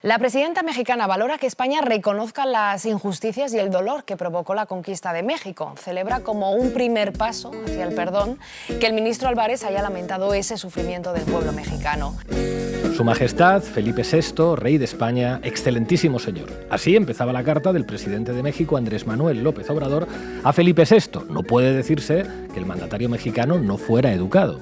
La presidenta mexicana valora que España reconozca las injusticias y el dolor que provocó la conquista de México. Celebra como un primer paso hacia el perdón que el ministro Álvarez haya lamentado ese sufrimiento del pueblo mexicano. Su Majestad Felipe VI, rey de España, excelentísimo señor. Así empezaba la carta del presidente de México, Andrés Manuel López Obrador, a Felipe VI. No puede decirse que el mandatario mexicano no fuera educado.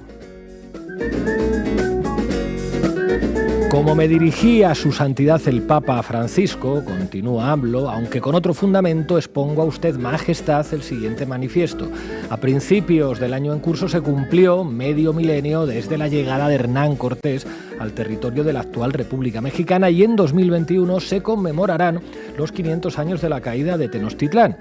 Como me dirigí a su santidad el Papa Francisco, continúa AMLO, aunque con otro fundamento, expongo a usted, Majestad, el siguiente manifiesto. A principios del año en curso se cumplió medio milenio desde la llegada de Hernán Cortés al territorio de la actual República Mexicana y en 2021 se conmemorarán los 500 años de la caída de Tenochtitlán.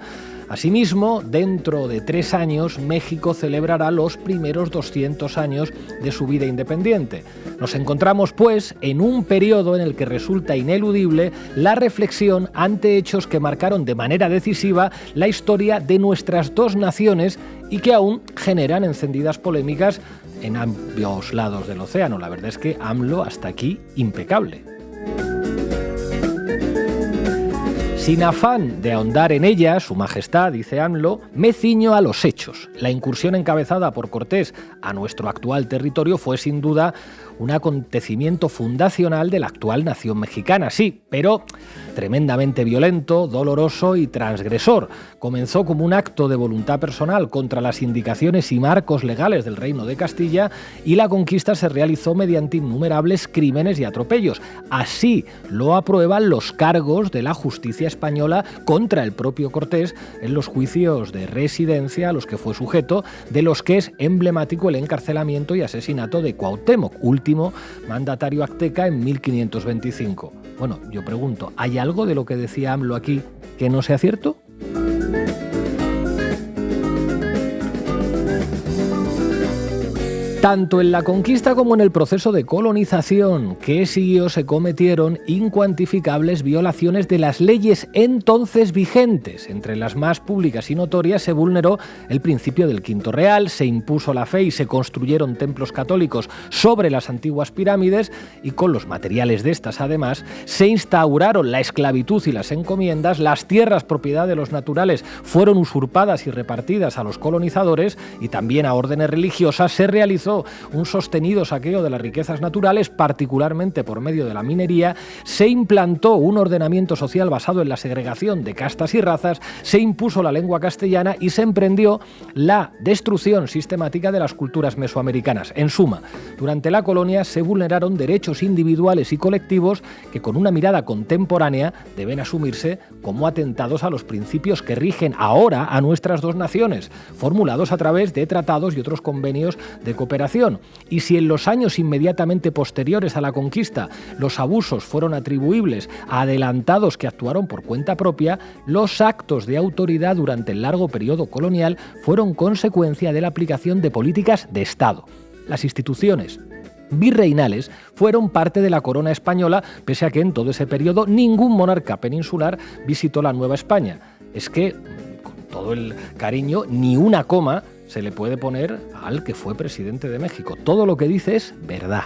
Asimismo, dentro de 3 años, México celebrará los primeros 200 años de su vida independiente. Nos encontramos, pues, en un periodo en el que resulta ineludible la reflexión ante hechos que marcaron de manera decisiva la historia de nuestras dos naciones y que aún generan encendidas polémicas en ambos lados del océano. La verdad es que AMLO hasta aquí impecable. Sin afán de ahondar en ella, Su Majestad, dice AMLO, me ciño a los hechos. La incursión encabezada por Cortés a nuestro actual territorio fue sin duda un acontecimiento fundacional de la actual nación mexicana, sí, pero tremendamente violento, doloroso y transgresor. Comenzó como un acto de voluntad personal contra las indicaciones y marcos legales del Reino de Castilla y la conquista se realizó mediante innumerables crímenes y atropellos. Así lo aprueban los cargos de la justicia española contra el propio Cortés en los juicios de residencia a los que fue sujeto, de los que es emblemático el encarcelamiento y asesinato de Cuauhtémoc, último mandatario azteca en 1525. Bueno, yo pregunto, ¿hay algo de lo que decía AMLO aquí que no sea cierto? Tanto en la conquista como en el proceso de colonización que siguió se cometieron incuantificables violaciones de las leyes entonces vigentes. Entre las más públicas y notorias se vulneró el principio del quinto real, se impuso la fe y se construyeron templos católicos sobre las antiguas pirámides y con los materiales de estas además se instauraron la esclavitud y las encomiendas, las tierras propiedad de los naturales fueron usurpadas y repartidas a los colonizadores y también a órdenes religiosas se realizó un sostenido saqueo de las riquezas naturales, particularmente por medio de la minería, se implantó un ordenamiento social basado en la segregación de castas y razas, se impuso la lengua castellana y se emprendió la destrucción sistemática de las culturas mesoamericanas. En suma, durante la colonia se vulneraron derechos individuales y colectivos que con una mirada contemporánea deben asumirse como atentados a los principios que rigen ahora a nuestras dos naciones, formulados a través de tratados y otros convenios de cooperación. Y si en los años inmediatamente posteriores a la conquista los abusos fueron atribuibles a adelantados que actuaron por cuenta propia, los actos de autoridad durante el largo periodo colonial fueron consecuencia de la aplicación de políticas de Estado. Las instituciones virreinales fueron parte de la corona española, pese a que en todo ese periodo ningún monarca peninsular visitó la Nueva España. Es que, con todo el cariño, ni una coma se le puede poner al que fue presidente de México. Todo lo que dice es verdad.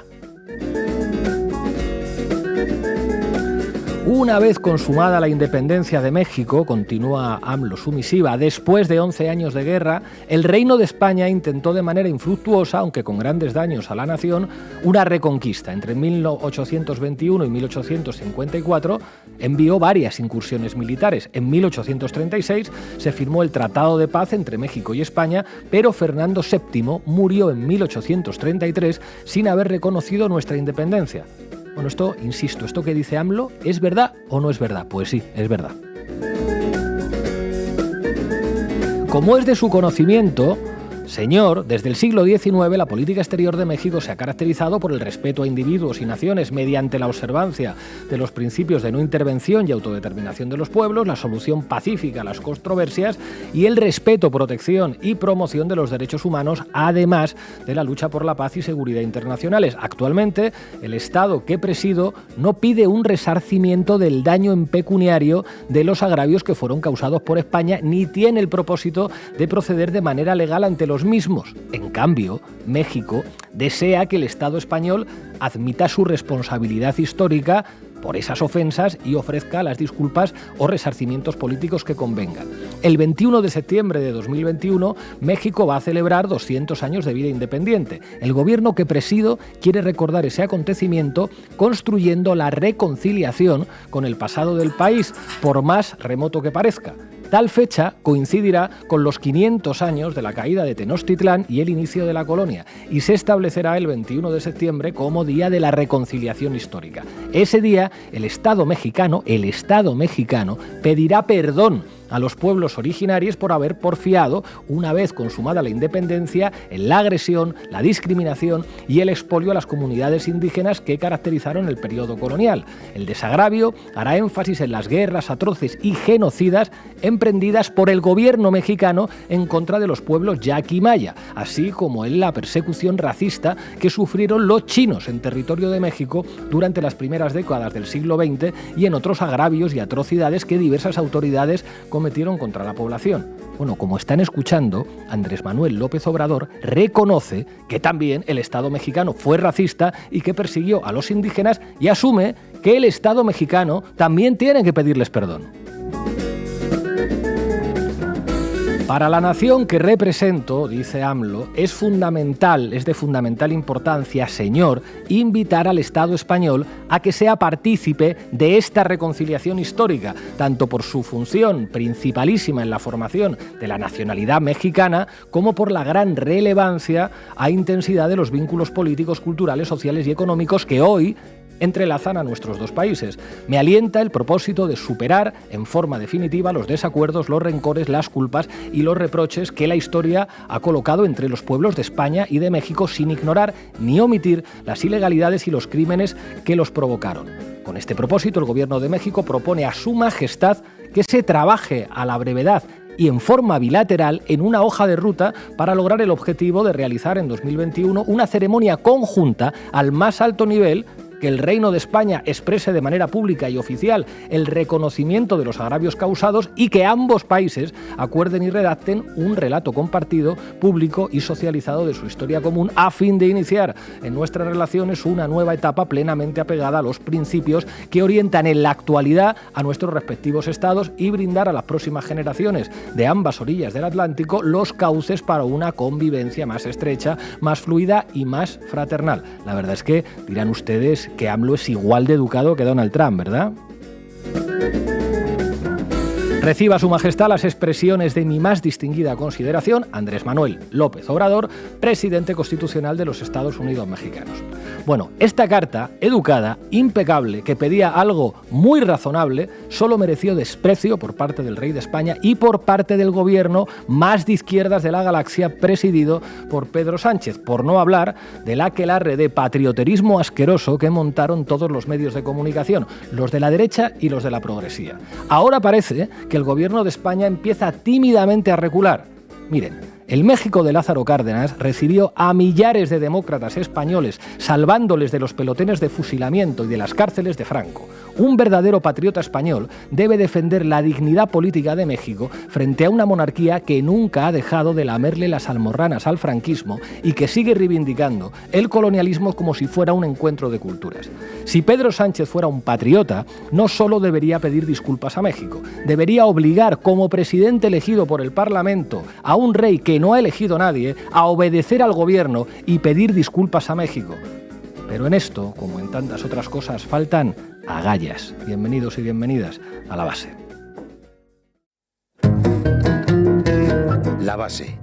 Una vez consumada la independencia de México, continúa AMLO su misiva, después de 11 años de guerra, el Reino de España intentó de manera infructuosa, aunque con grandes daños a la nación, una reconquista. Entre 1821 y 1854 envió varias incursiones militares. En 1836 se firmó el Tratado de Paz entre México y España, pero Fernando VII murió en 1833 sin haber reconocido nuestra independencia. Bueno, esto, insisto, esto que dice AMLO, ¿es verdad o no es verdad? Pues sí, es verdad. Como es de su conocimiento, señor, desde el siglo XIX la política exterior de México se ha caracterizado por el respeto a individuos y naciones mediante la observancia de los principios de no intervención y autodeterminación de los pueblos, la solución pacífica a las controversias y el respeto, protección y promoción de los derechos humanos, además de la lucha por la paz y seguridad internacionales. Actualmente, el Estado que presido no pide un resarcimiento del daño en pecuniario de los agravios que fueron causados por España, ni tiene el propósito de proceder de manera legal ante los mismos. En cambio, México desea que el Estado español admita su responsabilidad histórica por esas ofensas y ofrezca las disculpas o resarcimientos políticos que convengan. El 21 de septiembre de 2021, México va a celebrar 200 años de vida independiente. El gobierno que presido quiere recordar ese acontecimiento construyendo la reconciliación con el pasado del país, por más remoto que parezca. Tal fecha coincidirá con los 500 años de la caída de Tenochtitlán y el inicio de la colonia, y se establecerá el 21 de septiembre como Día de la Reconciliación Histórica. Ese día, el Estado mexicano pedirá perdón a los pueblos originarios por haber porfiado, una vez consumada la independencia, en la agresión, la discriminación y el expolio a las comunidades indígenas que caracterizaron el periodo colonial. El desagravio hará énfasis en las guerras atroces y genocidas emprendidas por el gobierno mexicano en contra de los pueblos yaqui y maya, así como en la persecución racista que sufrieron los chinos en territorio de México durante las primeras décadas del siglo XX y en otros agravios y atrocidades que diversas autoridades cometieron contra la población. Bueno, como están escuchando, Andrés Manuel López Obrador reconoce que también el Estado mexicano fue racista y que persiguió a los indígenas y asume que el Estado mexicano también tiene que pedirles perdón. Para la nación que represento, dice AMLO, es de fundamental importancia, señor, invitar al Estado español a que sea partícipe de esta reconciliación histórica, tanto por su función principalísima en la formación de la nacionalidad mexicana, como por la gran relevancia e intensidad de los vínculos políticos, culturales, sociales y económicos que hoy entrelazan a nuestros dos países. Me alienta el propósito de superar en forma definitiva los desacuerdos, los rencores, las culpas y los reproches que la historia ha colocado entre los pueblos de España y de México, sin ignorar ni omitir las ilegalidades y los crímenes que los provocaron. Con este propósito, el Gobierno de México propone a Su Majestad que se trabaje a la brevedad y en forma bilateral en una hoja de ruta para lograr el objetivo de realizar en 2021 una ceremonia conjunta al más alto nivel, que el Reino de España exprese de manera pública y oficial el reconocimiento de los agravios causados y que ambos países acuerden y redacten un relato compartido, público y socializado de su historia común a fin de iniciar en nuestras relaciones una nueva etapa plenamente apegada a los principios que orientan en la actualidad a nuestros respectivos estados y brindar a las próximas generaciones de ambas orillas del Atlántico los cauces para una convivencia más estrecha, más fluida y más fraternal. La verdad es que dirán ustedes que AMLO es igual de educado que Donald Trump, ¿verdad? Reciba Su Majestad las expresiones de mi más distinguida consideración, Andrés Manuel López Obrador, presidente constitucional de los Estados Unidos mexicanos. Bueno, esta carta, educada, impecable, que pedía algo muy razonable, solo mereció desprecio por parte del rey de España y por parte del gobierno más de izquierdas de la galaxia presidido por Pedro Sánchez, por no hablar del aquelarre de patrioterismo asqueroso que montaron todos los medios de comunicación, los de la derecha y los de la progresía. Ahora parece que el gobierno de España empieza tímidamente a recular. Miren, el México de Lázaro Cárdenas recibió a millares de demócratas españoles, salvándoles de los pelotones de fusilamiento y de las cárceles de Franco. Un verdadero patriota español debe defender la dignidad política de México frente a una monarquía que nunca ha dejado de lamerle las almorranas al franquismo y que sigue reivindicando el colonialismo como si fuera un encuentro de culturas. Si Pedro Sánchez fuera un patriota, no solo debería pedir disculpas a México, debería obligar como presidente elegido por el Parlamento a un rey que no ha elegido nadie a obedecer al gobierno y pedir disculpas a México. Pero en esto, como en tantas otras cosas, faltan agallas. Bienvenidos y bienvenidas a La Base. La Base.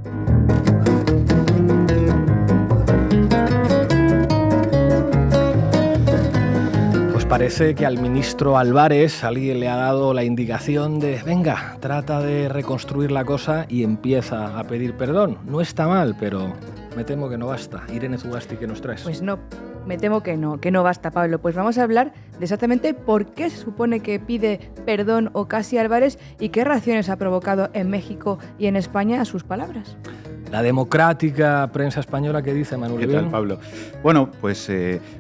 Parece que al ministro Álvarez alguien le ha dado la indicación de venga, trata de reconstruir la cosa y empieza a pedir perdón. No está mal, pero me temo que no basta. Irene Zugasti, ¿qué nos traes? Pues no, me temo que no basta, Pablo. Pues vamos a hablar de exactamente por qué se supone que pide perdón Ocasio Álvarez y qué reacciones ha provocado en México y en España a sus palabras. La democrática prensa española, ¿qué dice, Manuel? ¿Qué tal, Pablo? Bueno, pues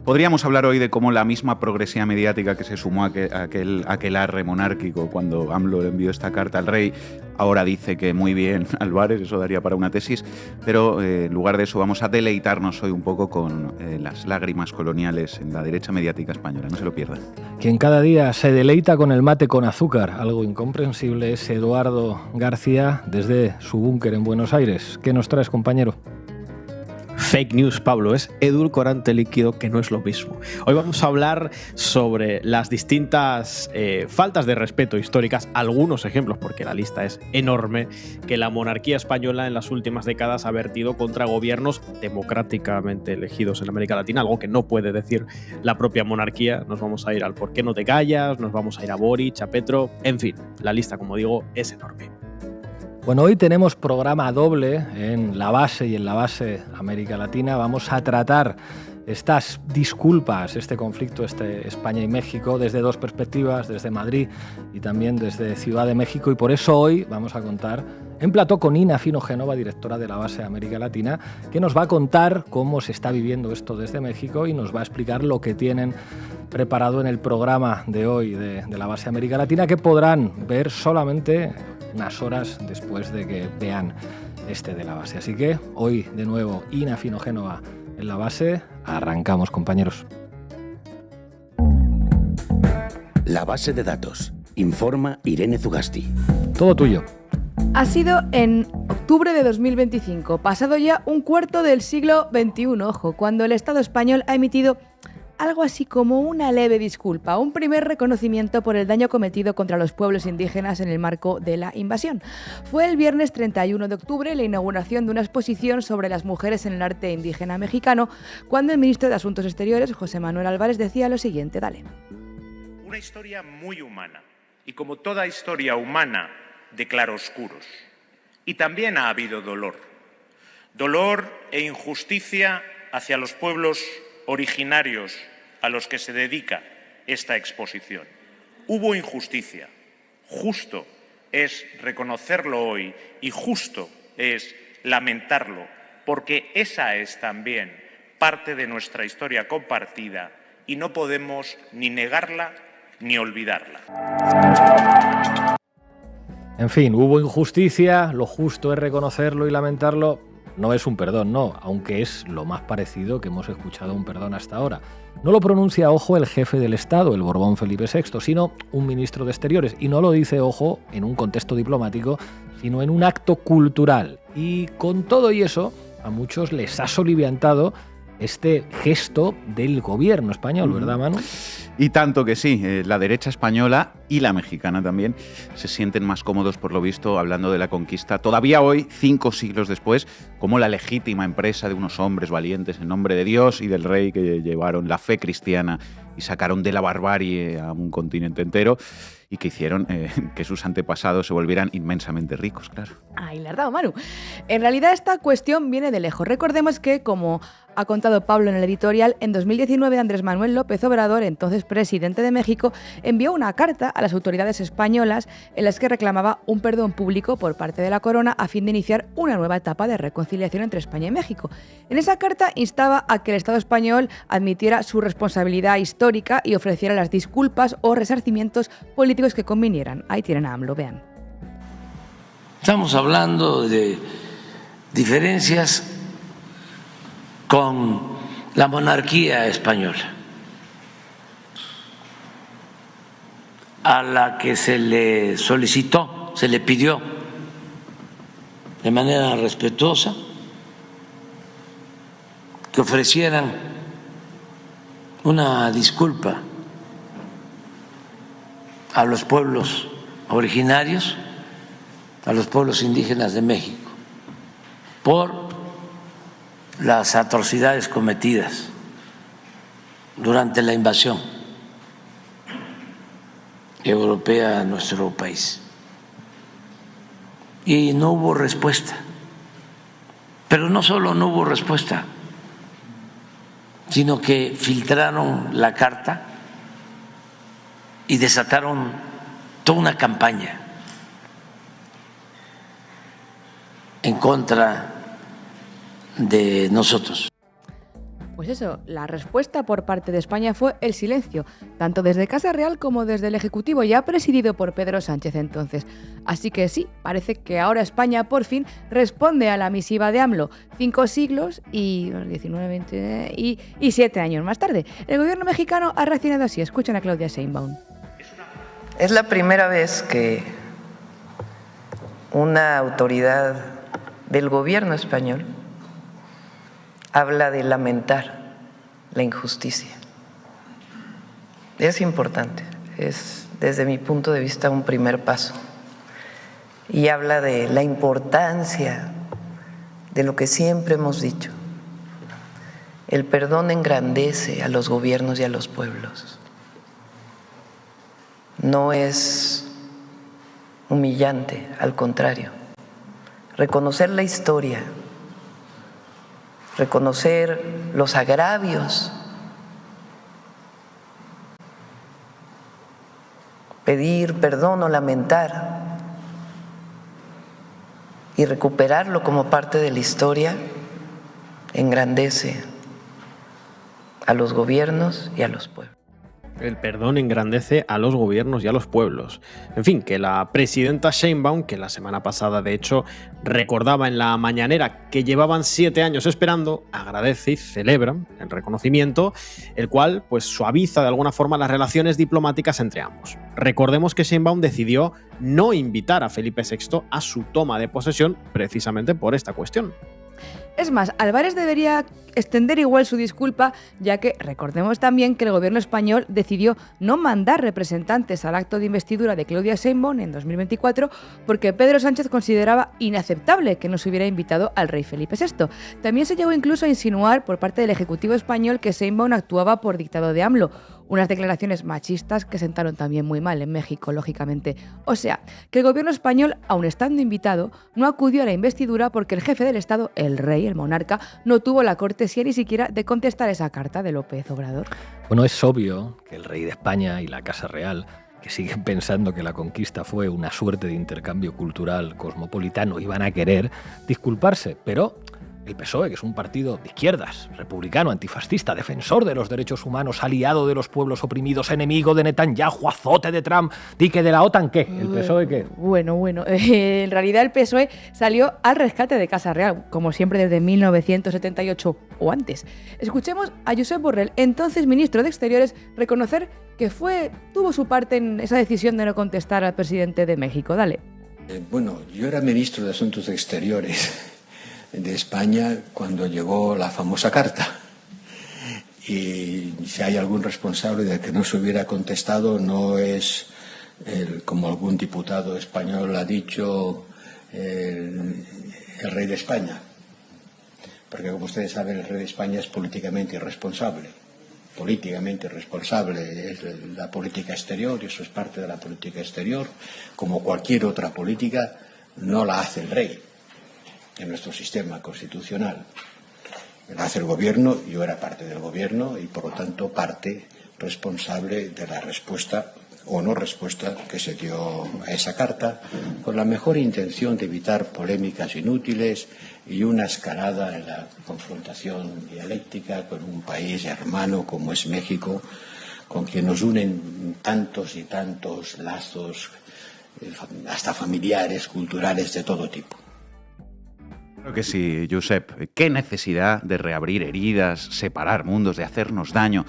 podríamos hablar hoy de cómo la misma progresía mediática que se sumó a aquel arre monárquico cuando AMLO le envió esta carta al rey Ahora dice que muy bien Álvarez, eso daría para una tesis, pero en lugar de eso vamos a deleitarnos hoy un poco con las lágrimas coloniales en la derecha mediática española. No se lo pierdan. Quien cada día se deleita con el mate con azúcar, algo incomprensible, es Eduardo García desde su búnker en Buenos Aires. ¿Qué nos traes, compañero? Fake news, Pablo, es edulcorante líquido, que no es lo mismo. Hoy vamos a hablar sobre las distintas faltas de respeto históricas, algunos ejemplos, porque la lista es enorme, que la monarquía española en las últimas décadas ha vertido contra gobiernos democráticamente elegidos en América Latina, algo que no puede decir la propia monarquía. Nos vamos a ir al ¿por qué no te callas?, nos vamos a ir a Boric, a Petro, en fin, la lista, como digo, es enorme. Bueno, hoy tenemos programa doble en La Base y en La Base América Latina. Vamos a tratar estas disculpas, este conflicto, España y México, desde dos perspectivas, desde Madrid y también desde Ciudad de México. Y por eso hoy vamos a contar en plató con Ina Fino-Génova, directora de La Base América Latina, que nos va a contar cómo se está viviendo esto desde México y nos va a explicar lo que tienen preparado en el programa de hoy de La Base América Latina, que podrán ver solamente unas horas después de que vean este de La Base. Así que hoy, de nuevo, Ina Fino-Génova en La Base. Arrancamos, compañeros. La Base de datos. Informa Irene Zugasti. Todo tuyo. Ha sido en octubre de 2025, pasado ya un cuarto del siglo XXI, ojo, cuando el Estado español ha emitido algo así como una leve disculpa, un primer reconocimiento por el daño cometido contra los pueblos indígenas en el marco de la invasión. Fue el viernes 31 de octubre la inauguración de una exposición sobre las mujeres en el arte indígena mexicano, cuando el ministro de Asuntos Exteriores, José Manuel Álvarez, decía lo siguiente, dale. Una historia muy humana, y como toda historia humana, de claroscuros. Y también ha habido dolor. Dolor e injusticia hacia los pueblos originarios a los que se dedica esta exposición. Hubo injusticia. Justo es reconocerlo hoy y justo es lamentarlo, porque esa es también parte de nuestra historia compartida y no podemos ni negarla ni olvidarla. En fin, hubo injusticia, lo justo es reconocerlo y lamentarlo. No es un perdón, no, aunque es lo más parecido que hemos escuchado a un perdón hasta ahora. No lo pronuncia, ojo, el jefe del Estado, el Borbón Felipe VI, sino un ministro de Exteriores. Y no lo dice, ojo, en un contexto diplomático, sino en un acto cultural. Y con todo y eso, a muchos les ha soliviantado este gesto del gobierno español, ¿verdad, Manu? Y tanto que sí, la derecha española y la mexicana también se sienten más cómodos, por lo visto, hablando de la conquista, todavía hoy, 5 siglos después, como la legítima empresa de unos hombres valientes en nombre de Dios y del rey que llevaron la fe cristiana y sacaron de la barbarie a un continente entero y que hicieron que sus antepasados se volvieran inmensamente ricos, claro. Ahí le has dado, Manu. En realidad esta cuestión viene de lejos. Recordemos que, como ha contado Pablo en el editorial, en 2019 Andrés Manuel López Obrador, entonces presidente de México, envió una carta a las autoridades españolas en las que reclamaba un perdón público por parte de la corona a fin de iniciar una nueva etapa de reconciliación entre España y México. En esa carta instaba a que el Estado español admitiera su responsabilidad histórica y ofreciera las disculpas o resarcimientos políticos que convinieran. Ahí tienen a AMLO, vean. Estamos hablando de diferencias con la monarquía española, a la que se le solicitó, se le pidió de manera respetuosa que ofrecieran una disculpa a los pueblos originarios, a los pueblos indígenas de México, por las atrocidades cometidas durante la invasión europea a nuestro país. Y no hubo respuesta. Pero no solo no hubo respuesta, sino que filtraron la carta y desataron toda una campaña en contra de nosotros. Pues eso, la respuesta por parte de España fue el silencio, tanto desde Casa Real como desde el Ejecutivo, ya presidido por Pedro Sánchez entonces. Así que sí, parece que ahora España por fin responde a la misiva de AMLO, 5 siglos y 19, 20 y 7 años más tarde. El gobierno mexicano ha reaccionado así. Escuchen a Claudia Sheinbaum. Es la primera vez que una autoridad del gobierno español habla de lamentar la injusticia. Es importante, es desde mi punto de vista un primer paso. Y habla de la importancia de lo que siempre hemos dicho. El perdón engrandece a los gobiernos y a los pueblos. No es humillante, al contrario. Reconocer la historia, reconocer los agravios, pedir perdón o lamentar y recuperarlo como parte de la historia, engrandece a los gobiernos y a los pueblos. El perdón engrandece a los gobiernos y a los pueblos. En fin, que la presidenta Sheinbaum, que la semana pasada de hecho recordaba en la mañanera que llevaban 7 años esperando, agradece y celebra el reconocimiento, el cual pues suaviza de alguna forma las relaciones diplomáticas entre ambos. Recordemos que Sheinbaum decidió no invitar a Felipe VI a su toma de posesión precisamente por esta cuestión. Es más, Álvarez debería extender igual su disculpa, ya que recordemos también que el gobierno español decidió no mandar representantes al acto de investidura de Claudia Sheinbaum en 2024 porque Pedro Sánchez consideraba inaceptable que no se hubiera invitado al rey Felipe VI. También se llegó incluso a insinuar por parte del Ejecutivo español que Sheinbaum actuaba por dictado de AMLO, unas declaraciones machistas que sentaron también muy mal en México, lógicamente. O sea, que el gobierno español, aun estando invitado, no acudió a la investidura porque el jefe del Estado, el rey, el monarca, no tuvo la cortesía ni siquiera de contestar esa carta de López Obrador. Bueno, es obvio que el rey de España y la Casa Real, que siguen pensando que la conquista fue una suerte de intercambio cultural cosmopolitano, iban a querer disculparse, pero el PSOE, que es un partido de izquierdas, republicano, antifascista, defensor de los derechos humanos, aliado de los pueblos oprimidos, enemigo de Netanyahu, azote de Trump, dique de la OTAN, ¿qué? ¿El PSOE qué? Bueno, en realidad el PSOE salió al rescate de Casa Real, como siempre desde 1978 o antes. Escuchemos a Josep Borrell, entonces ministro de Exteriores, reconocer que tuvo su parte en esa decisión de no contestar al presidente de México. Dale. Bueno, yo era ministro de Asuntos Exteriores de España cuando llegó la famosa carta, y si hay algún responsable de que no se hubiera contestado no es como algún diputado español ha dicho, el rey de España, porque como ustedes saben el rey de España es políticamente irresponsable, es la política exterior, y eso es parte de la política exterior, como cualquier otra política no la hace el rey en nuestro sistema constitucional. La hace el gobierno, yo era parte del gobierno y por lo tanto parte responsable de la respuesta o no respuesta que se dio a esa carta, con la mejor intención de evitar polémicas inútiles y una escalada en la confrontación dialéctica con un país hermano como es México, con quien nos unen tantos y tantos lazos, hasta familiares, culturales, de todo tipo. Claro que sí, Josep. Qué necesidad de reabrir heridas, separar mundos, de hacernos daño.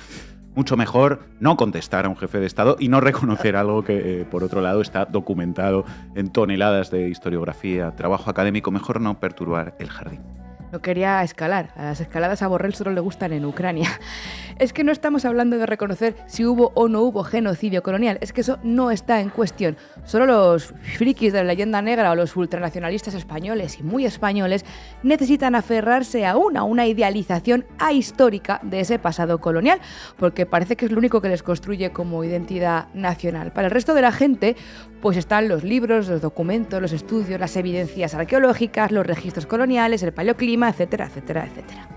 Mucho mejor no contestar a un jefe de Estado y no reconocer algo que, por otro lado, está documentado en toneladas de historiografía, trabajo académico. Mejor no perturbar el jardín. No quería escalar. A las escaladas a Borrell solo le gustan en Ucrania. Es que no estamos hablando de reconocer si hubo o no hubo genocidio colonial. Es que eso no está en cuestión. Solo los frikis de la leyenda negra o los ultranacionalistas españoles y muy españoles necesitan aferrarse a una idealización ahistórica de ese pasado colonial, porque parece que es lo único que les construye como identidad nacional. Para el resto de la gente, pues están los libros, los documentos, los estudios, las evidencias arqueológicas, los registros coloniales, el paleoclima, etcétera, etcétera, etcétera.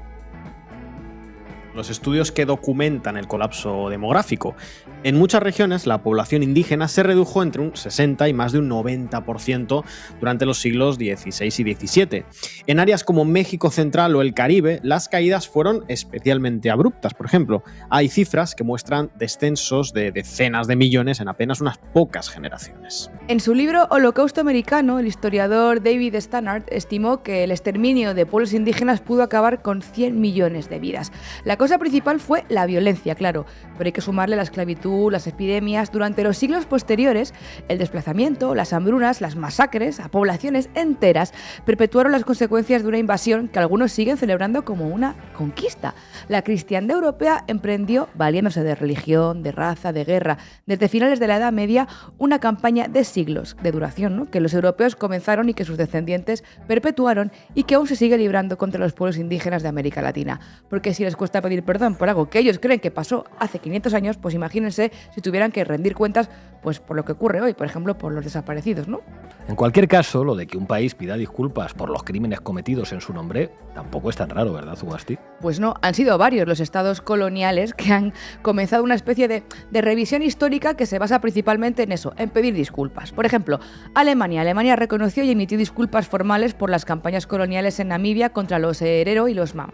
los estudios que documentan el colapso demográfico. En muchas regiones la población indígena se redujo entre un 60 y más de un 90% durante los siglos XVI y XVII. En áreas como México Central o el Caribe, las caídas fueron especialmente abruptas. Por ejemplo, hay cifras que muestran descensos de decenas de millones en apenas unas pocas generaciones. En su libro Holocausto Americano, el historiador David Stannard estimó que el exterminio de pueblos indígenas pudo acabar con 100 millones de vidas. La cosa principal fue la violencia, claro, pero hay que sumarle la esclavitud, las epidemias. Durante los siglos posteriores, el desplazamiento, las hambrunas, las masacres a poblaciones enteras perpetuaron las consecuencias de una invasión que algunos siguen celebrando como una conquista. La cristiandad europea emprendió, valiéndose de religión, de raza, de guerra, desde finales de la Edad Media, una campaña de siglos de duración, ¿no?, que los europeos comenzaron y que sus descendientes perpetuaron y que aún se sigue librando contra los pueblos indígenas de América Latina. Porque si les cuesta pedir perdón por algo que ellos creen que pasó hace 500 años, pues imagínense si tuvieran que rendir cuentas pues por lo que ocurre hoy, por ejemplo, por los desaparecidos, ¿no? En cualquier caso, lo de que un país pida disculpas por los crímenes cometidos en su nombre tampoco es tan raro, ¿verdad, Ugasti? Pues no, han sido varios los estados coloniales que han comenzado una especie de revisión histórica que se basa principalmente en eso, en pedir disculpas. Por ejemplo, Alemania reconoció y emitió disculpas formales por las campañas coloniales en Namibia contra los Herero y los Mam.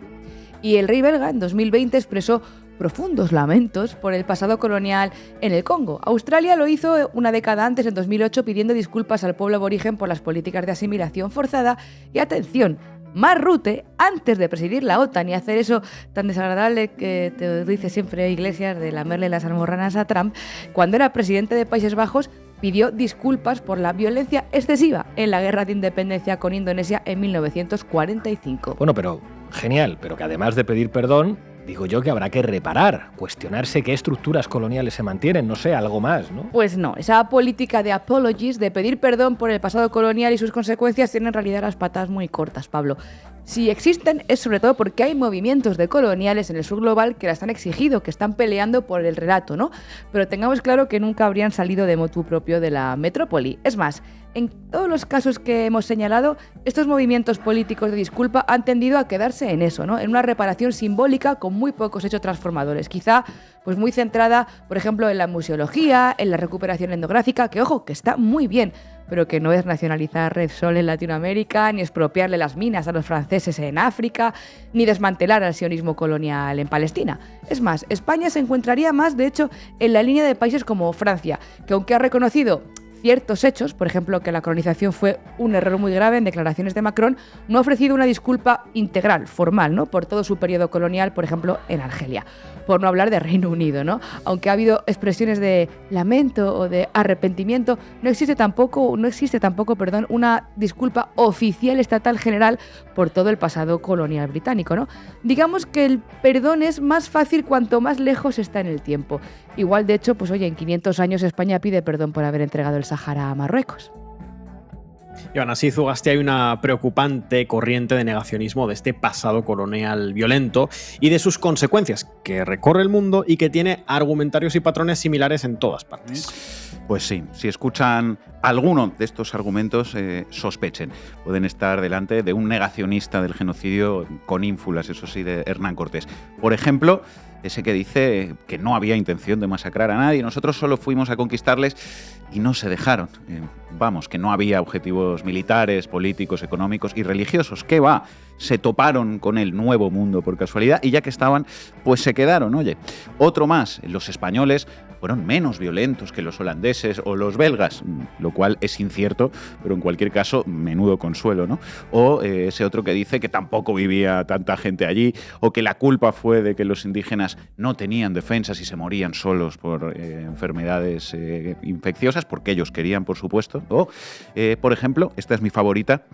Y el rey belga en 2020 expresó profundos lamentos por el pasado colonial en el Congo. Australia lo hizo una década antes, en 2008, pidiendo disculpas al pueblo aborigen por las políticas de asimilación forzada. Y atención, Mark Rutte, antes de presidir la OTAN y hacer eso tan desagradable que te dice siempre Iglesias de lamerle las almorranas a Trump, cuando era presidente de Países Bajos, pidió disculpas por la violencia excesiva en la guerra de independencia con Indonesia en 1945. Bueno, pero genial, pero que además de pedir perdón, digo yo que habrá que reparar, cuestionarse qué estructuras coloniales se mantienen, no sé, algo más, ¿no? Pues no, esa política de apologies, de pedir perdón por el pasado colonial y sus consecuencias, tiene en realidad las patas muy cortas, Pablo. Si existen es sobre todo porque hay movimientos de coloniales en el sur global que las han exigido, que están peleando por el relato, ¿no? Pero tengamos claro que nunca habrían salido de motu propio de la metrópoli. Es más, en todos los casos que hemos señalado, estos movimientos políticos de disculpa han tendido a quedarse en eso, ¿no? En una reparación simbólica con muy pocos hechos transformadores. Quizá pues muy centrada, por ejemplo, en la museología, en la recuperación etnográfica, que ojo, que está muy bien, pero que no es nacionalizar Repsol en Latinoamérica, ni expropiarle las minas a los franceses en África, ni desmantelar al sionismo colonial en Palestina. Es más, España se encontraría más, de hecho, en la línea de países como Francia, que aunque ha reconocido ciertos hechos, por ejemplo, que la colonización fue un error muy grave en declaraciones de Macron, no ha ofrecido una disculpa integral, formal, ¿no?, por todo su periodo colonial, por ejemplo, en Argelia. Por no hablar de Reino Unido, ¿no? Aunque ha habido expresiones de lamento o de arrepentimiento, no existe tampoco, una disculpa oficial estatal general por todo el pasado colonial británico, ¿no? Digamos que el perdón es más fácil cuanto más lejos está en el tiempo. Igual, de hecho, pues oye, en 500 años España pide perdón por haber entregado el Sahara a Marruecos. Y aún así, Zugasti, hay una preocupante corriente de negacionismo de este pasado colonial violento y de sus consecuencias, que recorre el mundo y que tiene argumentarios y patrones similares en todas partes. Pues sí, si escuchan alguno de estos argumentos, sospechen. Pueden estar delante de un negacionista del genocidio con ínfulas, eso sí, de Hernán Cortés. Por ejemplo, ese que dice que no había intención de masacrar a nadie, nosotros solo fuimos a conquistarles y no se dejaron. Vamos, que no había objetivos militares, políticos, económicos y religiosos. ¿Qué va? Se toparon con el nuevo mundo por casualidad y ya que estaban, pues se quedaron. Oye, otro más, los españoles fueron menos violentos que los holandeses o los belgas, lo cual es incierto, pero en cualquier caso, menudo consuelo, ¿no? O ese otro que dice que tampoco vivía tanta gente allí, o que la culpa fue de que los indígenas no tenían defensas y se morían solos por enfermedades infecciosas, porque ellos querían, por supuesto. O, por ejemplo, esta es mi favorita,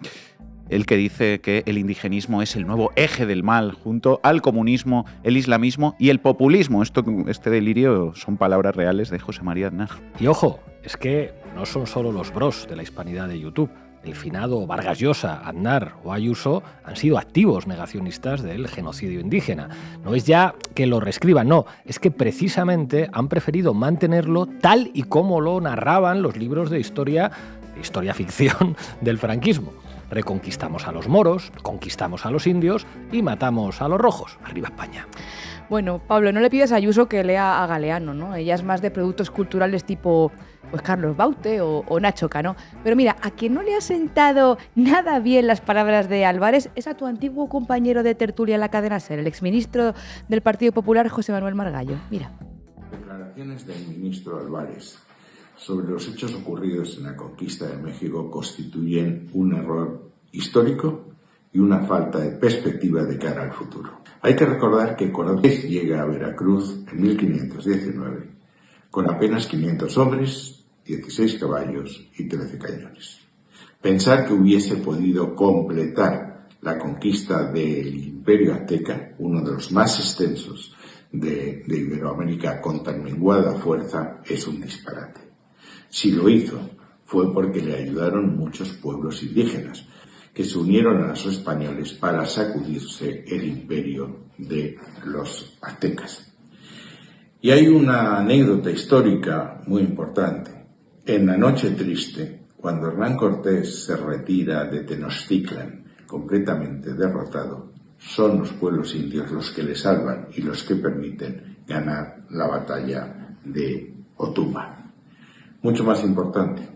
el que dice que el indigenismo es el nuevo eje del mal junto al comunismo, el islamismo y el populismo. Este delirio son palabras reales de José María Aznar. Y ojo, es que no son solo los bros de la hispanidad de YouTube. El finado Vargas Llosa, Aznar o Ayuso han sido activos negacionistas del genocidio indígena. No es ya que lo reescriban, no, es que precisamente han preferido mantenerlo tal y como lo narraban los libros de historia ficción del franquismo. Reconquistamos a los moros, conquistamos a los indios y matamos a los rojos. ¡Arriba España! Bueno, Pablo, no le pidas a Ayuso que lea a Galeano, ¿no? Ella es más de productos culturales tipo pues Carlos Baute o Nacho Cano. Pero mira, a quien no le ha sentado nada bien las palabras de Álvarez es a tu antiguo compañero de tertulia en la cadena SER, el exministro del Partido Popular, José Manuel Margallo. Mira. Declaraciones del ministro Álvarez sobre los hechos ocurridos en la conquista de México constituyen un error histórico y una falta de perspectiva de cara al futuro. Hay que recordar que Cortés llega a Veracruz en 1519 con apenas 500 hombres, 16 caballos y 13 cañones. Pensar que hubiese podido completar la conquista del Imperio Azteca, uno de los más extensos de Iberoamérica, con tan menguada fuerza es un disparate. Si lo hizo, fue porque le ayudaron muchos pueblos indígenas, que se unieron a los españoles para sacudirse el imperio de los aztecas. Y hay una anécdota histórica muy importante. En la noche triste, cuando Hernán Cortés se retira de Tenochtitlan completamente derrotado, son los pueblos indios los que le salvan y los que permiten ganar la batalla de Otumba. Mucho más importante,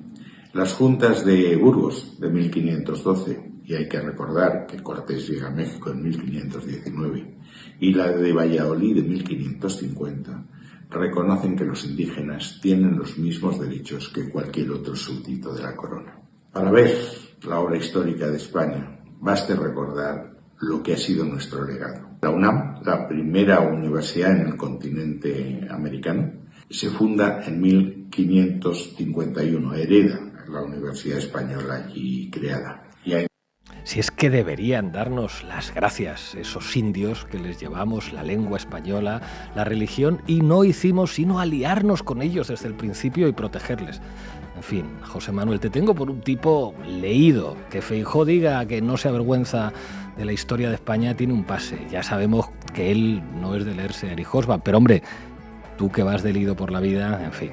las juntas de Burgos de 1512, y hay que recordar que Cortés llega a México en 1519, y la de Valladolid de 1550, reconocen que los indígenas tienen los mismos derechos que cualquier otro súbdito de la corona. Para ver la obra histórica de España, baste recordar lo que ha sido nuestro legado. La UNAM, la primera universidad en el continente americano, se funda en 1551, hereda la Universidad Española allí creada. Si es que deberían darnos las gracias esos indios que les llevamos la lengua española, la religión, y no hicimos sino aliarnos con ellos desde el principio y protegerles. En fin, José Manuel, te tengo por un tipo leído. Que Feijóo diga que no se avergüenza de la historia de España tiene un pase. Ya sabemos que él no es de leerse Erich Hobsbawm, pero hombre, tú que vas de leído por la vida, en fin.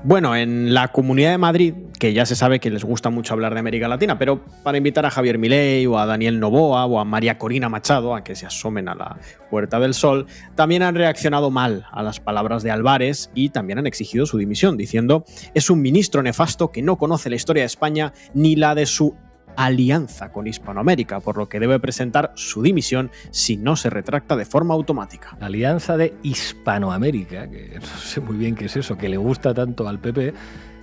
Bueno, en la Comunidad de Madrid, que ya se sabe que les gusta mucho hablar de América Latina, pero para invitar a Javier Milei o a Daniel Noboa o a María Corina Machado a que se asomen a la Puerta del Sol, también han reaccionado mal a las palabras de Álvarez y también han exigido su dimisión, diciendo: es un ministro nefasto que no conoce la historia de España ni la de su alianza con Hispanoamérica, por lo que debe presentar su dimisión si no se retracta de forma automática. La alianza de Hispanoamérica, que no sé muy bien qué es eso, que le gusta tanto al PP,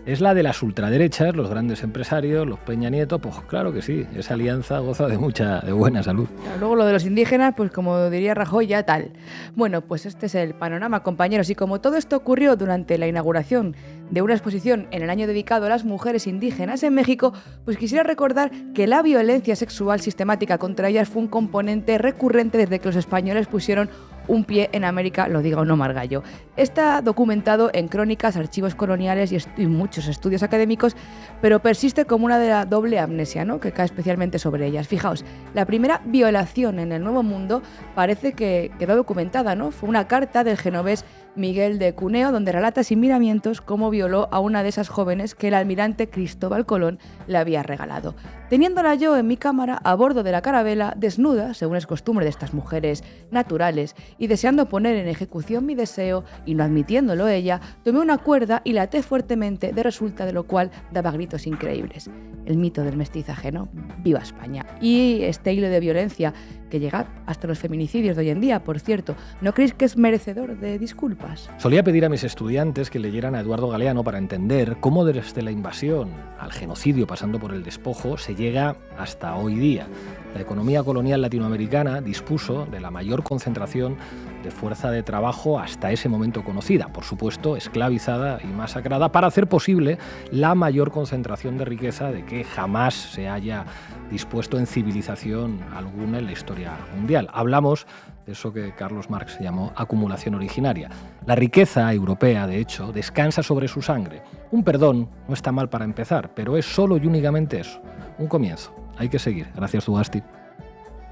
es la de las ultraderechas, los grandes empresarios, los Peña Nieto. Pues claro que sí, esa alianza goza de buena salud. Luego lo de los indígenas, pues como diría Rajoy, ya tal. Bueno, pues este es el panorama, compañeros. Y como todo esto ocurrió durante la inauguración de una exposición en el año dedicado a las mujeres indígenas en México, pues quisiera recordar que la violencia sexual sistemática contra ellas fue un componente recurrente desde que los españoles pusieron un pie en América, lo diga o no Margallo. Está documentado en crónicas, archivos coloniales y muchos estudios académicos, pero persiste como una de la doble amnesia, ¿no?, que cae especialmente sobre ellas. Fijaos, la primera violación en el Nuevo Mundo parece que quedó documentada, ¿no? Fue una carta del genovés Miguel de Cuneo, donde relata sin miramientos cómo violó a una de esas jóvenes que el almirante Cristóbal Colón le había regalado. Teniéndola yo en mi cámara a bordo de la carabela, desnuda, según es costumbre de estas mujeres naturales, y deseando poner en ejecución mi deseo, y no admitiéndolo ella, tomé una cuerda y la até fuertemente, de resulta de lo cual daba gritos increíbles. El mito del mestizaje, ¿no? ¡Viva España! Y este hilo de violencia que llega hasta los feminicidios de hoy en día, por cierto, ¿no creéis que es merecedor de disculpas? Solía pedir a mis estudiantes que leyeran a Eduardo Galeano para entender cómo desde la invasión al genocidio, pasando por el despojo, se llega hasta hoy día. La economía colonial latinoamericana dispuso de la mayor concentración de fuerza de trabajo hasta ese momento conocida, por supuesto esclavizada y masacrada, para hacer posible la mayor concentración de riqueza de que jamás se haya dispuesto en civilización alguna en la historia mundial. Hablamos de eso que Carlos Marx llamó acumulación originaria. La riqueza europea, de hecho, descansa sobre su sangre. Un perdón no está mal para empezar, pero es solo y únicamente eso, un comienzo. Hay que seguir. Gracias, Zugasti.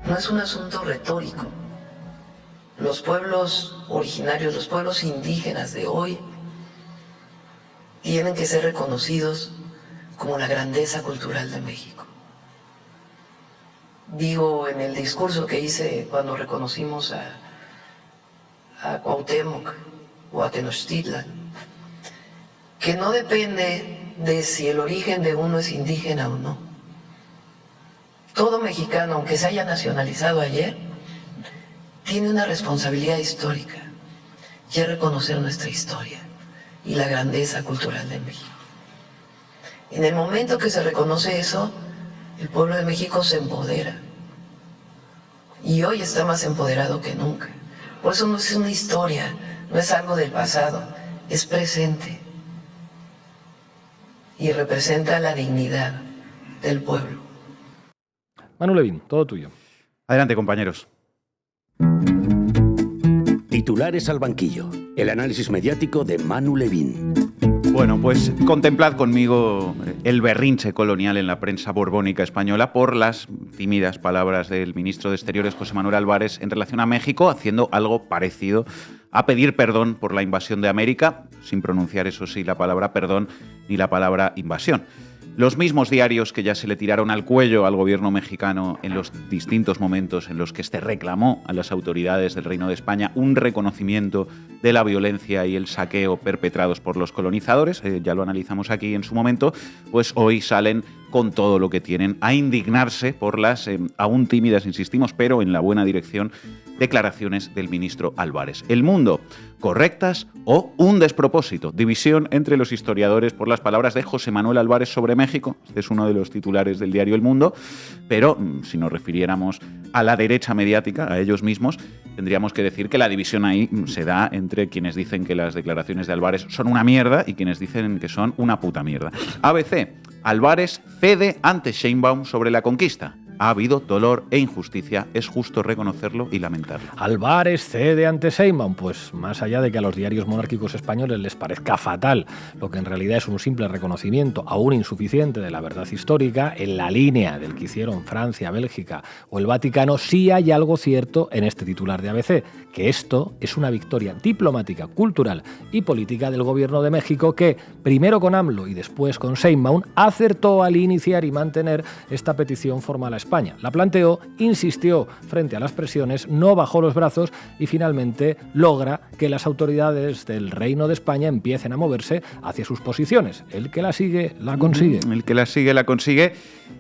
No es un asunto retórico. Los pueblos originarios, los pueblos indígenas de hoy tienen que ser reconocidos como la grandeza cultural de México. Digo, en el discurso que hice cuando reconocimos a Cuauhtémoc o a Tenochtitlan, que no depende de si el origen de uno es indígena o no. Todo mexicano, aunque se haya nacionalizado ayer, tiene una responsabilidad histórica, y es reconocer nuestra historia y la grandeza cultural de México. En el momento que se reconoce eso, el pueblo de México se empodera. Y hoy está más empoderado que nunca. Por eso no es una historia, no es algo del pasado, es presente. Y representa la dignidad del pueblo. Manu Levín, todo tuyo. Adelante, compañeros. Titulares al banquillo. El análisis mediático de Manu Levín. Bueno, pues contemplad conmigo el berrinche colonial en la prensa borbónica española por las tímidas palabras del ministro de Exteriores, José Manuel Álvarez, en relación a México, haciendo algo parecido a pedir perdón por la invasión de América, sin pronunciar, eso sí, la palabra perdón ni la palabra invasión. Los mismos diarios que ya se le tiraron al cuello al gobierno mexicano en los distintos momentos en los que éste reclamó a las autoridades del Reino de España un reconocimiento de la violencia y el saqueo perpetrados por los colonizadores, ya lo analizamos aquí en su momento, pues hoy salen con todo lo que tienen a indignarse por las aún tímidas, insistimos, pero en la buena dirección, declaraciones del ministro Álvarez. El Mundo, correctas o un despropósito. División entre los historiadores por las palabras de José Manuel Álvarez sobre México. Este es uno de los titulares del diario El Mundo, pero si nos refiriéramos a la derecha mediática, a ellos mismos, tendríamos que decir que la división ahí se da entre quienes dicen que las declaraciones de Álvarez son una mierda y quienes dicen que son una puta mierda. ABC, Álvarez cede ante Sheinbaum sobre la conquista. Ha habido dolor e injusticia, es justo reconocerlo y lamentarlo. Álvarez cede ante Sheinbaum, pues más allá de que a los diarios monárquicos españoles les parezca fatal, lo que en realidad es un simple reconocimiento aún insuficiente de la verdad histórica, en la línea del que hicieron Francia, Bélgica o el Vaticano, sí hay algo cierto en este titular de ABC, que esto es una victoria diplomática, cultural y política del gobierno de México que, primero con AMLO y después con Sheinbaum, acertó al iniciar y mantener esta petición formal a España. La planteó, insistió frente a las presiones, no bajó los brazos y finalmente logra que las autoridades del Reino de España empiecen a moverse hacia sus posiciones. El que la sigue, la consigue. El que la sigue, la consigue.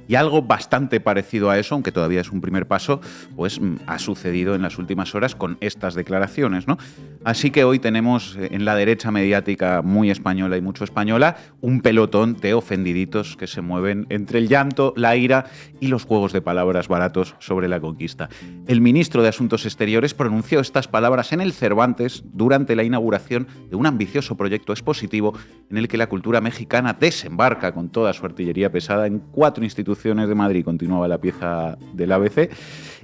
Y algo bastante parecido a eso, aunque todavía es un primer paso, pues ha sucedido en las últimas horas con estas declaraciones, ¿no? Así que hoy tenemos en la derecha mediática muy española y mucho española un pelotón de ofendiditos que se mueven entre el llanto, la ira y los juegos de palabras baratos sobre la conquista. El ministro de Asuntos Exteriores pronunció estas palabras en el Cervantes durante la inauguración de un ambicioso proyecto expositivo en el que la cultura mexicana desembarca con toda su artillería pesada en 4 instituciones de Madrid, continuaba la pieza del ABC.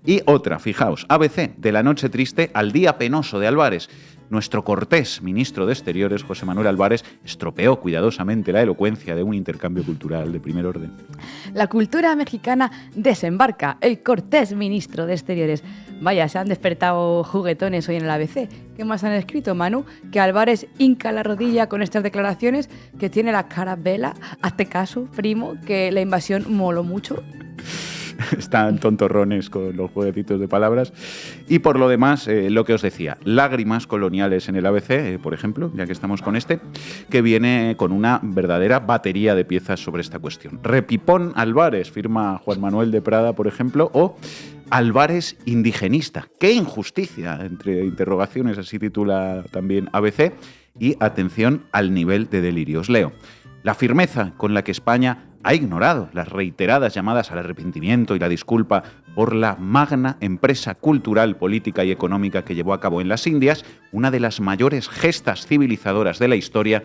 Y otra, fijaos, ABC, de la noche triste al día penoso de Álvarez. Nuestro cortés ministro de Exteriores, José Manuel Álvarez, estropeó cuidadosamente la elocuencia de un intercambio cultural de primer orden. La cultura mexicana desembarca, el cortés ministro de Exteriores. Vaya, se han despertado juguetones hoy en el ABC. ¿Qué más han escrito, Manu? Que Álvarez hinca la rodilla con estas declaraciones, que tiene la cara vela. Hazte caso, primo, que la invasión moló mucho. Están tontorrones con los jueguecitos de palabras. Y por lo demás, lo que os decía, lágrimas coloniales en el ABC, por ejemplo, ya que estamos con este, que viene con una verdadera batería de piezas sobre esta cuestión. Repipón Álvarez, firma Juan Manuel de Prada, por ejemplo, o Álvarez indigenista. ¡Qué injusticia! Entre interrogaciones, así titula también ABC. Y atención al nivel de delirio. Os leo. La firmeza con la que España ha ignorado las reiteradas llamadas al arrepentimiento y la disculpa por la magna empresa cultural, política y económica que llevó a cabo en las Indias, una de las mayores gestas civilizadoras de la historia,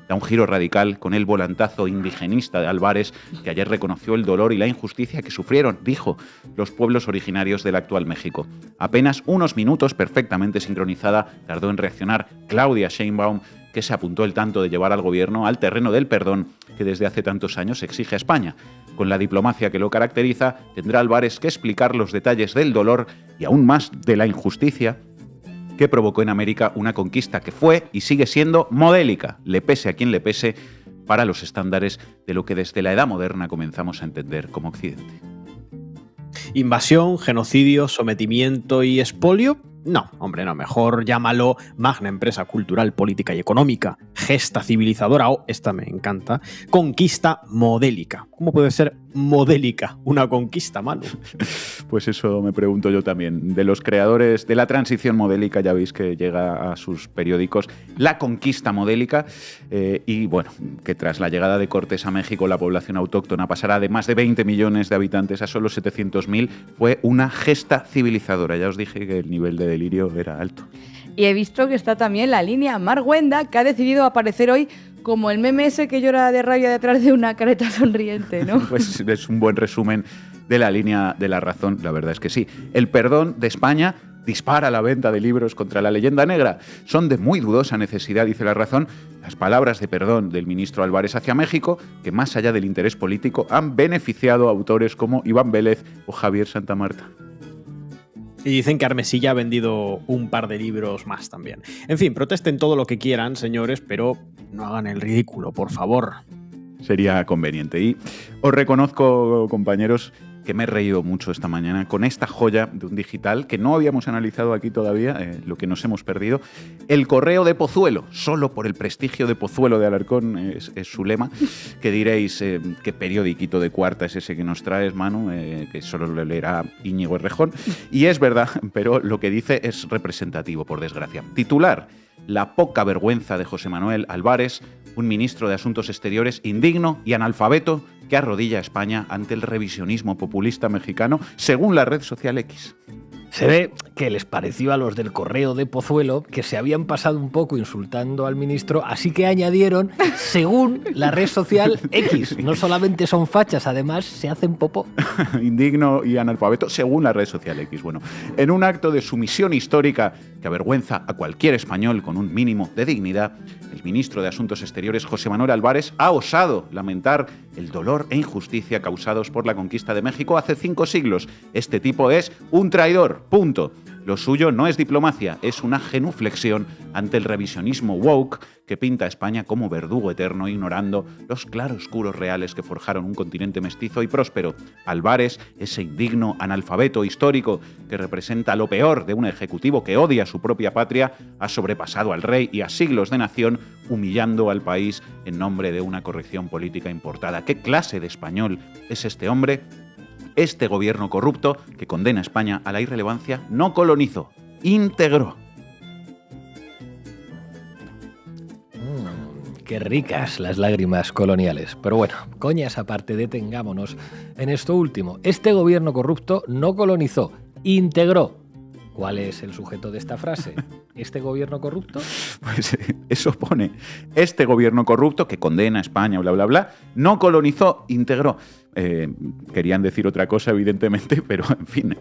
da un giro radical con el volantazo indigenista de Álvarez, que ayer reconoció el dolor y la injusticia que sufrieron, dijo, los pueblos originarios del actual México. Apenas unos minutos, perfectamente sincronizada, tardó en reaccionar Claudia Sheinbaum, que se apuntó el tanto de llevar al gobierno al terreno del perdón que desde hace tantos años exige a España. Con la diplomacia que lo caracteriza, tendrá Álvarez que explicar los detalles del dolor y aún más de la injusticia que provocó en América una conquista que fue y sigue siendo modélica, le pese a quien le pese, para los estándares de lo que desde la Edad Moderna comenzamos a entender como Occidente. Invasión, genocidio, sometimiento y expolio. No, hombre, no, mejor llámalo magna empresa cultural, política y económica, gesta civilizadora o, esta me encanta, conquista modélica. ¿Cómo puede ser modélica una conquista, Manu? Pues eso me pregunto yo también. De los creadores de la transición modélica, ya veis que llega a sus periódicos la conquista modélica, y bueno, que tras la llegada de Cortés a México la población autóctona pasará de más de 20 millones de habitantes a solo 700.000, fue una gesta civilizadora. Ya os dije que el nivel de delirio era alto. Y he visto que está también la línea Marguenda, que ha decidido aparecer hoy como el meme ese que llora de rabia detrás de una careta sonriente, ¿no? Pues es un buen resumen de la línea de La Razón, la verdad es que sí. El perdón de España dispara la venta de libros contra la leyenda negra. Son de muy dudosa necesidad, dice La Razón, las palabras de perdón del ministro Álvarez hacia México, que más allá del interés político han beneficiado a autores como Iván Vélez o Javier Santamarta. Y dicen que Armesilla ha vendido un par de libros más también. En fin, protesten todo lo que quieran, señores, pero no hagan el ridículo, por favor. Sería conveniente. Y os reconozco, compañeros, que me he reído mucho esta mañana con esta joya de un digital que no habíamos analizado aquí todavía, lo que nos hemos perdido. El correo de Pozuelo, solo por el prestigio de Pozuelo de Alarcón, es su lema. Que diréis, ¿qué periodiquito de cuarta es ese que nos traes, Manu? Que solo lo leerá Íñigo Errejón. Y es verdad, pero lo que dice es representativo, por desgracia. Titular: la poca vergüenza de José Manuel Álvarez, un ministro de Asuntos Exteriores indigno y analfabeto que arrodilla a España ante el revisionismo populista mexicano, según la red social X. Se ve que les pareció a los del correo de Pozuelo que se habían pasado un poco insultando al ministro, así que añadieron, según la red social X. No solamente son fachas, además se hacen popó. Indigno y analfabeto, según la red social X. Bueno, en un acto de sumisión histórica que avergüenza a cualquier español con un mínimo de dignidad, el ministro de Asuntos Exteriores, José Manuel Álvarez, ha osado lamentar el dolor e injusticia causados por la conquista de México hace 5 siglos. Este tipo es un traidor. Punto. Lo suyo no es diplomacia, es una genuflexión ante el revisionismo woke que pinta a España como verdugo eterno, ignorando los claroscuros reales que forjaron un continente mestizo y próspero. Álvarez, ese indigno analfabeto histórico que representa lo peor de un ejecutivo que odia a su propia patria, ha sobrepasado al rey y a siglos de nación, humillando al país en nombre de una corrección política importada. ¿Qué clase de español es este hombre? Este gobierno corrupto que condena a España a la irrelevancia no colonizó, integró. Qué ricas las lágrimas coloniales. Pero bueno, coñas aparte, detengámonos en esto último. Este gobierno corrupto no colonizó, integró. ¿Cuál es el sujeto de esta frase? ¿Este gobierno corrupto? Pues eso pone. Este gobierno corrupto que condena a España, bla, bla, bla, no colonizó, integró. Querían decir otra cosa, evidentemente, pero en fin,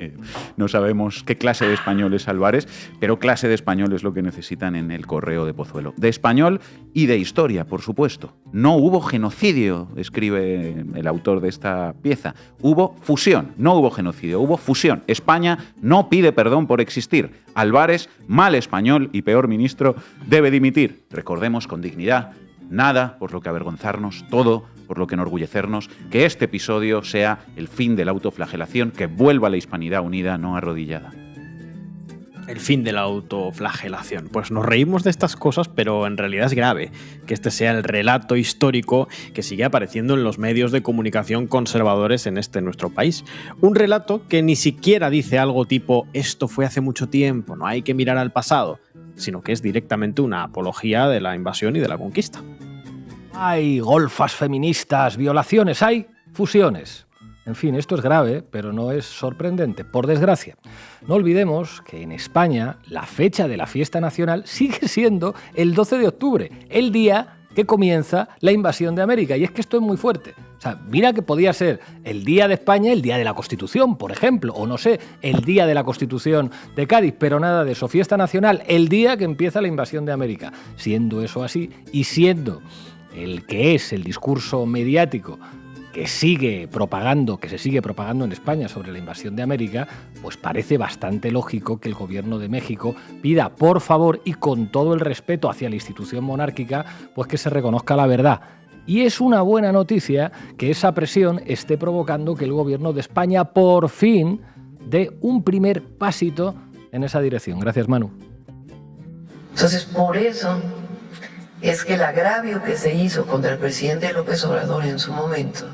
no sabemos qué clase de español es Álvarez, pero clase de español es lo que necesitan en el correo de Pozuelo. De español y de historia, por supuesto. No hubo genocidio, escribe el autor de esta pieza. Hubo fusión, no hubo genocidio, hubo fusión. España no pide perdón por existir. Álvarez, mal español y peor ministro, debe dimitir. Recordemos con dignidad, nada por lo que avergonzarnos, todo por lo que enorgullecernos, que este episodio sea el fin de la autoflagelación, que vuelva a la hispanidad unida, no arrodillada. El fin de la autoflagelación. Pues nos reímos de estas cosas, pero en realidad es grave que este sea el relato histórico que sigue apareciendo en los medios de comunicación conservadores en nuestro país. Un relato que ni siquiera dice algo tipo esto fue hace mucho tiempo, no hay que mirar al pasado, sino que es directamente una apología de la invasión y de la conquista. Hay golfas feministas, violaciones, hay fusiones. En fin, esto es grave, pero no es sorprendente, por desgracia. No olvidemos que en España la fecha de la fiesta nacional sigue siendo el 12 de octubre, el día que comienza la invasión de América. Y es que esto es muy fuerte. O sea, mira que podía ser el día de España, el día de la Constitución, por ejemplo, o no sé, el día de la Constitución de Cádiz, pero nada de eso. Fiesta nacional, el día que empieza la invasión de América. Siendo eso así y siendo el que es el discurso mediático que se sigue propagando en España sobre la invasión de América, pues parece bastante lógico que el gobierno de México pida, por favor, y con todo el respeto hacia la institución monárquica, pues que se reconozca la verdad. Y es una buena noticia que esa presión esté provocando que el gobierno de España por fin dé un primer pasito en esa dirección. Gracias, Manu. Entonces, por eso es que el agravio que se hizo contra el presidente López Obrador en su momento,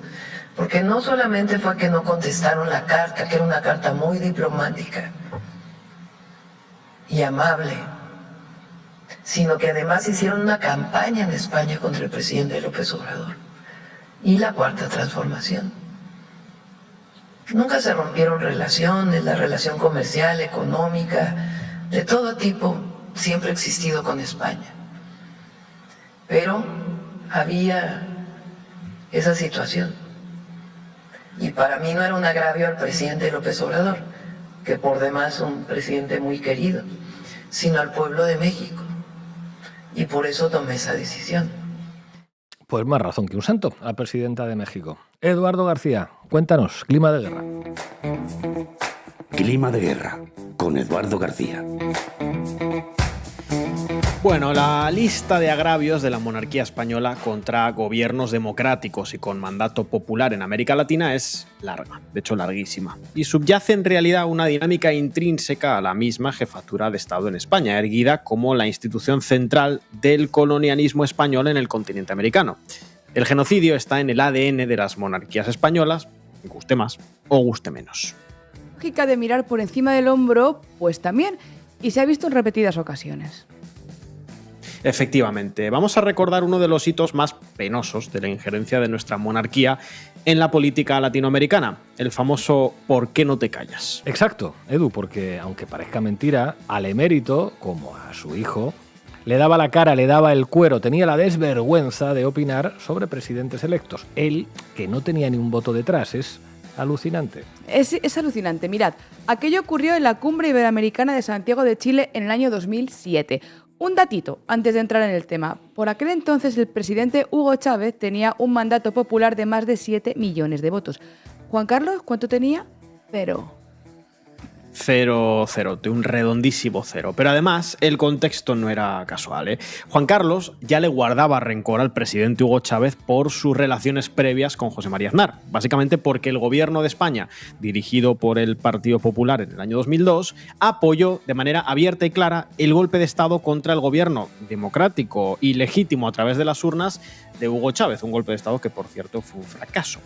porque no solamente fue que no contestaron la carta, que era una carta muy diplomática y amable, sino que además hicieron una campaña en España contra el presidente López Obrador y la Cuarta Transformación. Nunca se rompieron relaciones, la relación comercial, económica, de todo tipo, siempre ha existido con España. Pero había esa situación. Y para mí no era un agravio al presidente López Obrador, que por demás es un presidente muy querido, sino al pueblo de México. Y por eso tomé esa decisión. Pues más razón que un santo, la presidenta de México. Eduardo García, cuéntanos, clima de guerra. Clima de guerra, con Eduardo García. Bueno, la lista de agravios de la monarquía española contra gobiernos democráticos y con mandato popular en América Latina es larga, de hecho larguísima, y subyace en realidad una dinámica intrínseca a la misma jefatura de Estado en España, erguida como la institución central del colonialismo español en el continente americano. El genocidio está en el ADN de las monarquías españolas, guste más o guste menos. La lógica de mirar por encima del hombro, pues también, y se ha visto en repetidas ocasiones. Efectivamente, vamos a recordar uno de los hitos más penosos de la injerencia de nuestra monarquía en la política latinoamericana, el famoso ¿por qué no te callas? Exacto, Edu, porque aunque parezca mentira, al emérito, como a su hijo, le daba la cara, le daba el cuero, tenía la desvergüenza de opinar sobre presidentes electos. Él, que no tenía ni un voto detrás, es alucinante. Es alucinante, mirad, aquello ocurrió en la Cumbre Iberoamericana de Santiago de Chile en el año 2007. Un datito, antes de entrar en el tema. Por aquel entonces el presidente Hugo Chávez tenía un mandato popular de más de 7 millones de votos. Juan Carlos, ¿cuánto tenía? Cero, de un redondísimo cero. Pero además, el contexto no era casual, ¿eh? Juan Carlos ya le guardaba rencor al presidente Hugo Chávez por sus relaciones previas con José María Aznar. Básicamente porque el gobierno de España, dirigido por el Partido Popular en el año 2002, apoyó de manera abierta y clara el golpe de Estado contra el gobierno democrático y legítimo a través de las urnas de Hugo Chávez. Un golpe de Estado que, por cierto, fue un fracaso.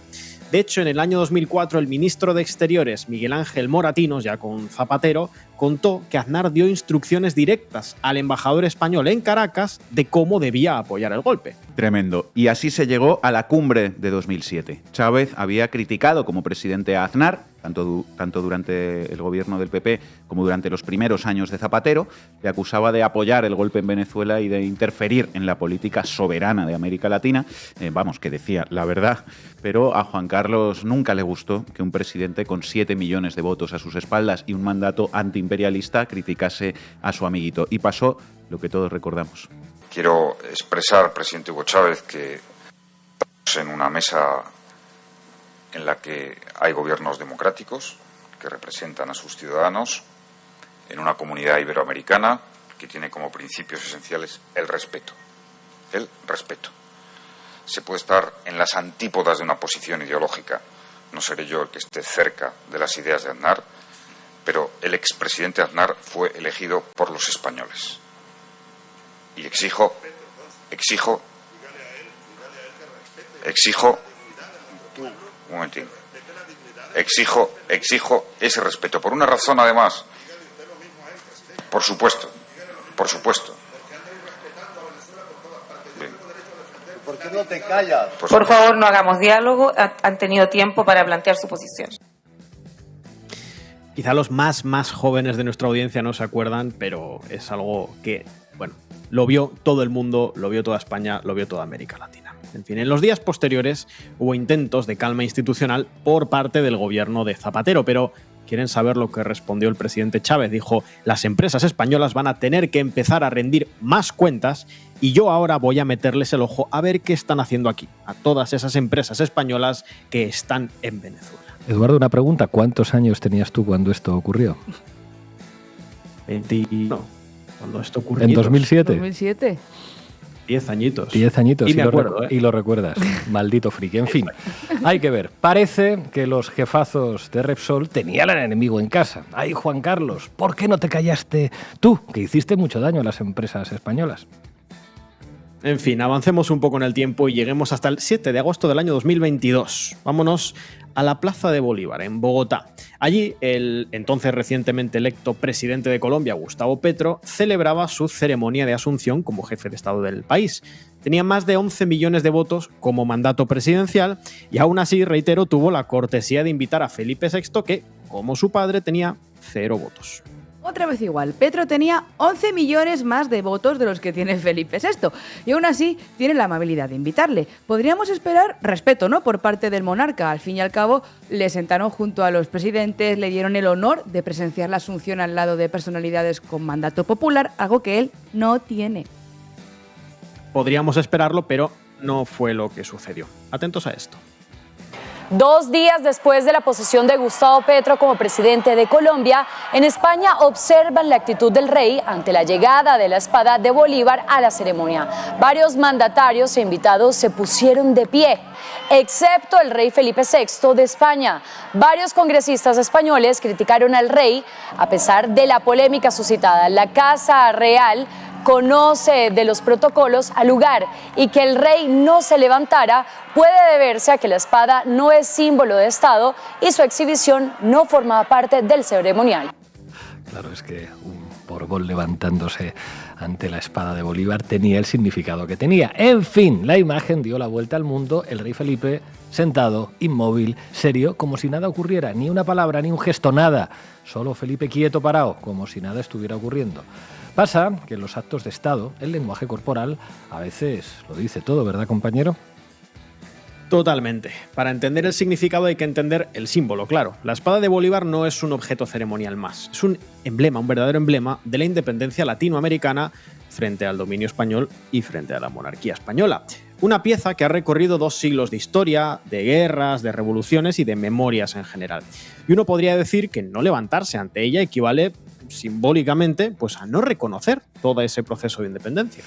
De hecho, en el año 2004, el ministro de Exteriores, Miguel Ángel Moratinos, ya con Zapatero, contó que Aznar dio instrucciones directas al embajador español en Caracas de cómo debía apoyar el golpe. Tremendo. Y así se llegó a la cumbre de 2007. Chávez había criticado como presidente a Aznar, tanto durante el gobierno del PP como durante los primeros años de Zapatero. Le acusaba de apoyar el golpe en Venezuela y de interferir en la política soberana de América Latina. Que decía la verdad. Pero a Juan Carlos nunca le gustó que un presidente con 7 millones de votos a sus espaldas y un mandato antiimperialista criticase a su amiguito. Y pasó lo que todos recordamos. Quiero expresar, presidente Hugo Chávez, que estamos en una mesa en la que hay gobiernos democráticos que representan a sus ciudadanos, en una comunidad iberoamericana que tiene como principios esenciales el respeto. El respeto. Se puede estar en las antípodas de una posición ideológica. No seré yo el que esté cerca de las ideas de Aznar, pero el expresidente Aznar fue elegido por los españoles. Y exijo un momentín, exijo ese respeto, por una razón además, por supuesto. Bien. ¿Por qué no te callas? Por favor, no hagamos diálogo, han tenido tiempo para plantear su posición. Quizá los más jóvenes de nuestra audiencia no se acuerdan, pero es algo que, lo vio todo el mundo, lo vio toda España, lo vio toda América Latina. En fin, en los días posteriores hubo intentos de calma institucional por parte del gobierno de Zapatero, pero ¿quieren saber lo que respondió el presidente Chávez? Dijo: las empresas españolas van a tener que empezar a rendir más cuentas y yo ahora voy a meterles el ojo a ver qué están haciendo aquí, a todas esas empresas españolas que están en Venezuela. Eduardo, una pregunta. ¿Cuántos años tenías tú cuando esto ocurrió? 21. Cuando esto ocurrió. ¿En 2007? 2007. 10 añitos. 10 añitos. Y me acuerdo, y lo recuerdas. Maldito friki. En fin, hay que ver. Parece que los jefazos de Repsol tenían al enemigo en casa. Ay, Juan Carlos, ¿por qué no te callaste tú, que hiciste mucho daño a las empresas españolas? En fin, avancemos un poco en el tiempo y lleguemos hasta el 7 de agosto del año 2022. Vámonos a la Plaza de Bolívar, en Bogotá. Allí, el entonces recientemente electo presidente de Colombia, Gustavo Petro, celebraba su ceremonia de asunción como jefe de Estado del país. Tenía más de 11 millones de votos como mandato presidencial y aún así, reitero, tuvo la cortesía de invitar a Felipe VI, que, como su padre, tenía 0 votos. Otra vez igual, Petro tenía 11 millones más de votos de los que tiene Felipe VI y aún así tiene la amabilidad de invitarle. Podríamos esperar respeto, ¿no?, por parte del monarca. Al fin y al cabo, le sentaron junto a los presidentes, le dieron el honor de presenciar la asunción al lado de personalidades con mandato popular, algo que él no tiene. Podríamos esperarlo, pero no fue lo que sucedió. Atentos a esto. 2 días después de la posesión de Gustavo Petro como presidente de Colombia, en España observan la actitud del rey ante la llegada de la espada de Bolívar a la ceremonia. Varios mandatarios e invitados se pusieron de pie, excepto el rey Felipe VI de España. Varios congresistas españoles criticaron al rey a pesar de la polémica suscitada. La Casa Real conoce de los protocolos al lugar y que el rey no se levantara puede deberse a que la espada no es símbolo de Estado y su exhibición no formaba parte del ceremonial. Claro, es que un Borbón levantándose ante la espada de Bolívar tenía el significado que tenía. En fin, la imagen dio la vuelta al mundo, el rey Felipe sentado, inmóvil, serio, como si nada ocurriera, ni una palabra, ni un gesto, nada. Solo Felipe quieto, parado, como si nada estuviera ocurriendo. Pasa que en los actos de Estado, el lenguaje corporal a veces lo dice todo, ¿verdad, compañero? Totalmente. Para entender el significado hay que entender el símbolo, claro. La espada de Bolívar no es un objeto ceremonial más, es un emblema, un verdadero emblema de la independencia latinoamericana frente al dominio español y frente a la monarquía española. Una pieza que ha recorrido 2 siglos de historia, de guerras, de revoluciones y de memorias en general. Y uno podría decir que no levantarse ante ella equivale simbólicamente pues a no reconocer todo ese proceso de independencia.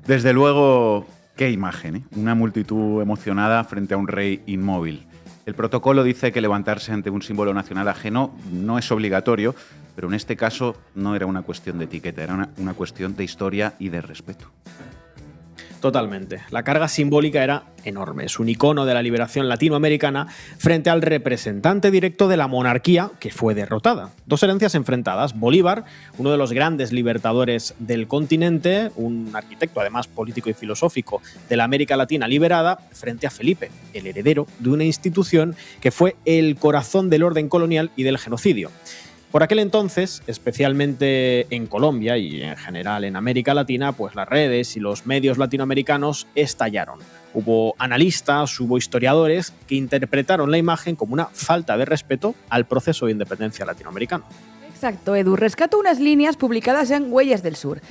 Desde luego, qué imagen, ¿eh? Una multitud emocionada frente a un rey inmóvil. El protocolo dice que levantarse ante un símbolo nacional ajeno no es obligatorio, pero en este caso no era una cuestión de etiqueta, era una cuestión de historia y de respeto. Totalmente. La carga simbólica era enorme. Es un icono de la liberación latinoamericana frente al representante directo de la monarquía que fue derrotada. 2 herencias enfrentadas. Bolívar, uno de los grandes libertadores del continente, un arquitecto además político y filosófico de la América Latina liberada, frente a Felipe, el heredero de una institución que fue el corazón del orden colonial y del genocidio. Por aquel entonces, especialmente en Colombia y en general en América Latina, pues las redes y los medios latinoamericanos estallaron. Hubo analistas, hubo historiadores que interpretaron la imagen como una falta de respeto al proceso de independencia latinoamericano. Exacto, Edu. Rescato unas líneas publicadas en Huellas del Sur.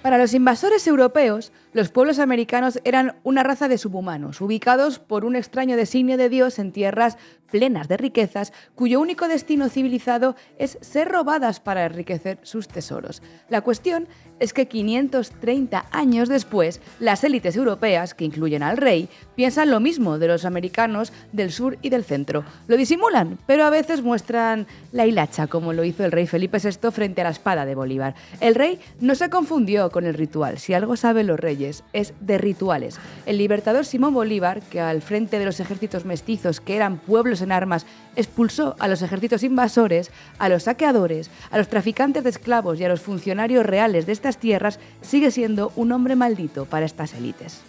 Para los invasores europeos, los pueblos americanos eran una raza de subhumanos, ubicados por un extraño designio de Dios en tierras plenas de riquezas, cuyo único destino civilizado es ser robadas para enriquecer sus tesoros. La cuestión es que 530 años después, las élites europeas, que incluyen al rey, piensan lo mismo de los americanos del sur y del centro. Lo disimulan, pero a veces muestran la hilacha, como lo hizo el rey Felipe VI frente a la espada de Bolívar. El rey no se confundió con el ritual. Si algo saben los reyes, es de rituales. El libertador Simón Bolívar, que al frente de los ejércitos mestizos, que eran pueblos en armas, expulsó a los ejércitos invasores, a los saqueadores, a los traficantes de esclavos y a los funcionarios reales de estas tierras, sigue siendo un hombre maldito para estas élites.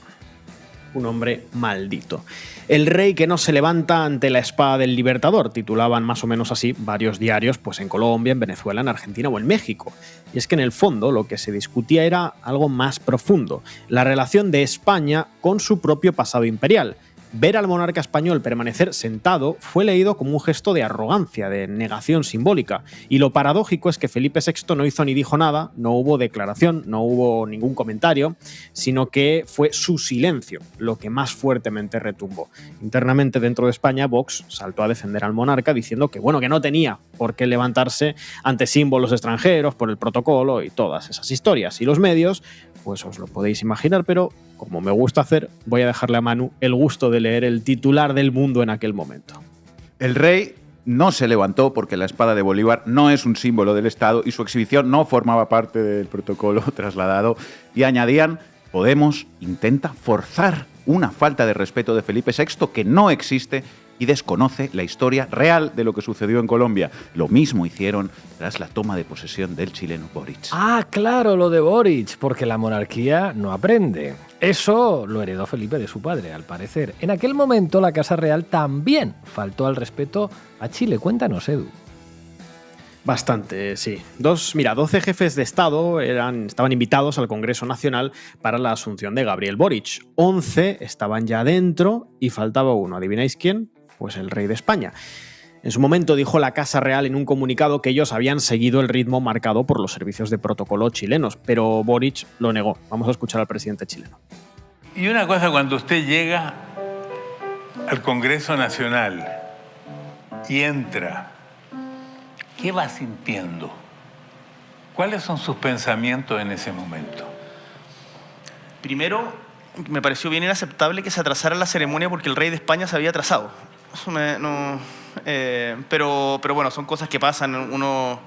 Un hombre maldito. El rey que no se levanta ante la espada del libertador, titulaban más o menos así varios diarios, pues en Colombia, en Venezuela, en Argentina o en México. Y es que en el fondo lo que se discutía era algo más profundo, la relación de España con su propio pasado imperial. Ver al monarca español permanecer sentado fue leído como un gesto de arrogancia, de negación simbólica. Y lo paradójico es que Felipe VI no hizo ni dijo nada, no hubo declaración, no hubo ningún comentario, sino que fue su silencio lo que más fuertemente retumbó. Internamente dentro de España, Vox saltó a defender al monarca diciendo que, bueno, que no tenía por qué levantarse ante símbolos extranjeros por el protocolo y todas esas historias. Y los medios, pues os lo podéis imaginar, pero como me gusta hacer, voy a dejarle a Manu el gusto de leer el titular del Mundo en aquel momento. El rey no se levantó porque la espada de Bolívar no es un símbolo del Estado y su exhibición no formaba parte del protocolo trasladado. Y añadían, Podemos intenta forzar una falta de respeto de Felipe VI que no existe y desconoce la historia real de lo que sucedió en Colombia. Lo mismo hicieron tras la toma de posesión del chileno Boric. Ah, claro, lo de Boric, porque la monarquía no aprende. Eso lo heredó Felipe de su padre, al parecer. En aquel momento la Casa Real también faltó al respeto a Chile. Cuéntanos, Edu. Bastante, sí. 12 jefes de Estado estaban invitados al Congreso Nacional para la asunción de Gabriel Boric. 11 estaban ya dentro y faltaba uno. ¿Adivináis quién? Pues el rey de España. En su momento dijo la Casa Real en un comunicado que ellos habían seguido el ritmo marcado por los servicios de protocolo chilenos, pero Boric lo negó. Vamos a escuchar al presidente chileno. Y una cosa, cuando usted llega al Congreso Nacional y entra, ¿qué va sintiendo? ¿Cuáles son sus pensamientos en ese momento? Primero, me pareció bien inaceptable que se atrasara la ceremonia porque el rey de España se había atrasado. Eso pero bueno, son cosas que pasan. Uno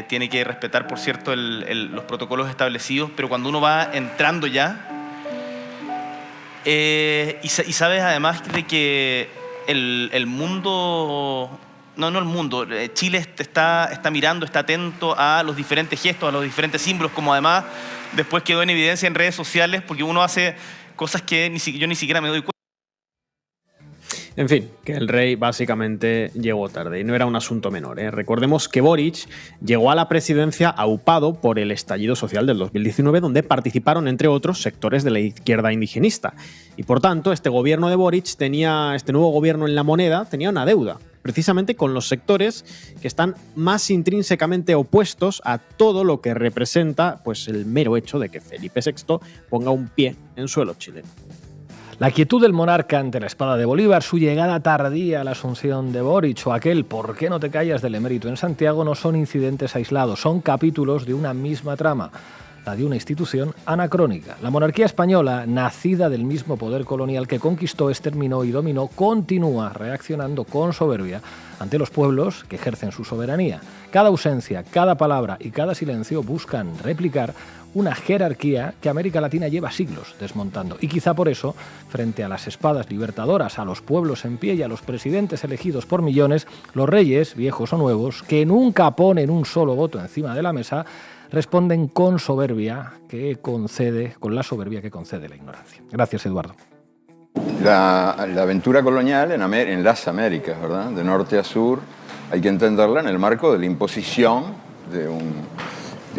tiene que respetar, por cierto, los protocolos establecidos, pero cuando uno va entrando ya, y sabes además de que el mundo... No el mundo. Chile está mirando, está atento a los diferentes gestos, a los diferentes símbolos, como además después quedó en evidencia en redes sociales, porque uno hace cosas que yo ni siquiera me doy cuenta. En fin, que el rey básicamente llegó tarde y no era un asunto menor, ¿eh? Recordemos que Boric llegó a la presidencia aupado por el estallido social del 2019, donde participaron, entre otros, sectores de la izquierda indigenista. Y por tanto, este nuevo gobierno en la moneda, tenía una deuda, precisamente con los sectores que están más intrínsecamente opuestos a todo lo que representa pues, el mero hecho de que Felipe VI ponga un pie en suelo chileno. La quietud del monarca ante la espada de Bolívar, su llegada tardía a la asunción de Boric o aquel ¿por qué no te callas del emérito en Santiago? No son incidentes aislados, son capítulos de una misma trama, la de una institución anacrónica. La monarquía española, nacida del mismo poder colonial que conquistó, exterminó y dominó, continúa reaccionando con soberbia ante los pueblos que ejercen su soberanía. Cada ausencia, cada palabra y cada silencio buscan replicar una jerarquía que América Latina lleva siglos desmontando. Y quizá por eso, frente a las espadas libertadoras, a los pueblos en pie y a los presidentes elegidos por millones, los reyes, viejos o nuevos, que nunca ponen un solo voto encima de la mesa, responden con la soberbia que concede la ignorancia. Gracias, Eduardo. La aventura colonial en las Américas, ¿verdad? De norte a sur, hay que entenderla en el marco de la imposición de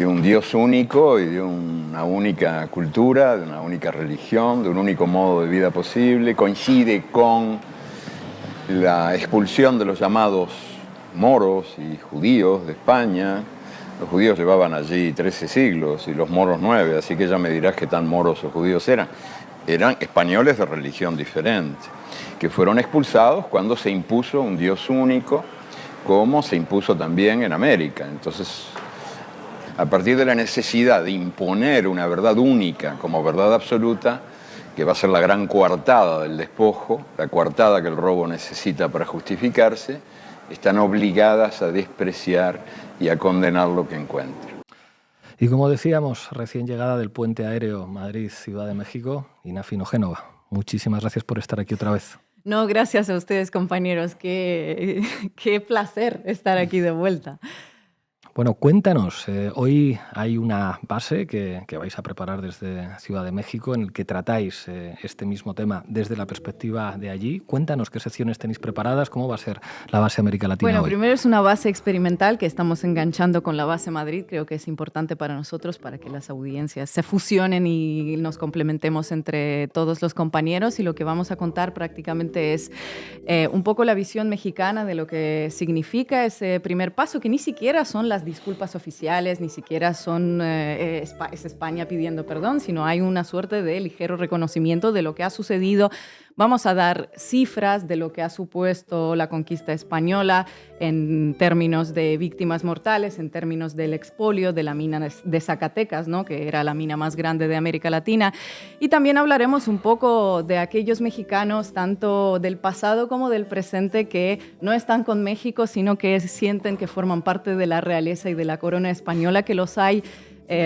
un Dios único y de una única cultura, de una única religión, de un único modo de vida posible. Coincide con la expulsión de los llamados moros y judíos de España. Los judíos llevaban allí 13 siglos y los moros 9, así que ya me dirás qué tan moros o judíos eran. Eran españoles de religión diferente, que fueron expulsados cuando se impuso un Dios único, como se impuso también en América. Entonces, a partir de la necesidad de imponer una verdad única como verdad absoluta, que va a ser la gran coartada del despojo, la coartada que el robo necesita para justificarse, están obligadas a despreciar y a condenar lo que encuentran. Y como decíamos, recién llegada del puente aéreo Madrid-Ciudad de México, Ina Finogénova, muchísimas gracias por estar aquí otra vez. No, gracias a ustedes, compañeros. Qué placer estar aquí de vuelta. Bueno, cuéntanos, hoy hay una base que vais a preparar desde Ciudad de México en el que tratáis este mismo tema desde la perspectiva de allí. Cuéntanos qué secciones tenéis preparadas, cómo va a ser la base América Latina Bueno, hoy. Primero es una base experimental que estamos enganchando con la base Madrid. Creo que es importante para nosotros, para que las audiencias se fusionen y nos complementemos entre todos los compañeros. Y lo que vamos a contar prácticamente es un poco la visión mexicana de lo que significa ese primer paso, que ni siquiera son las disculpas oficiales, ni siquiera es España pidiendo perdón, sino hay una suerte de ligero reconocimiento de lo que ha sucedido Vamos a dar cifras de lo que ha supuesto la conquista española en términos de víctimas mortales, en términos del expolio de la mina de Zacatecas, ¿no? Que era la mina más grande de América Latina. Y también hablaremos un poco de aquellos mexicanos, tanto del pasado como del presente, que no están con México, sino que sienten que forman parte de la realeza y de la corona española, que los hay.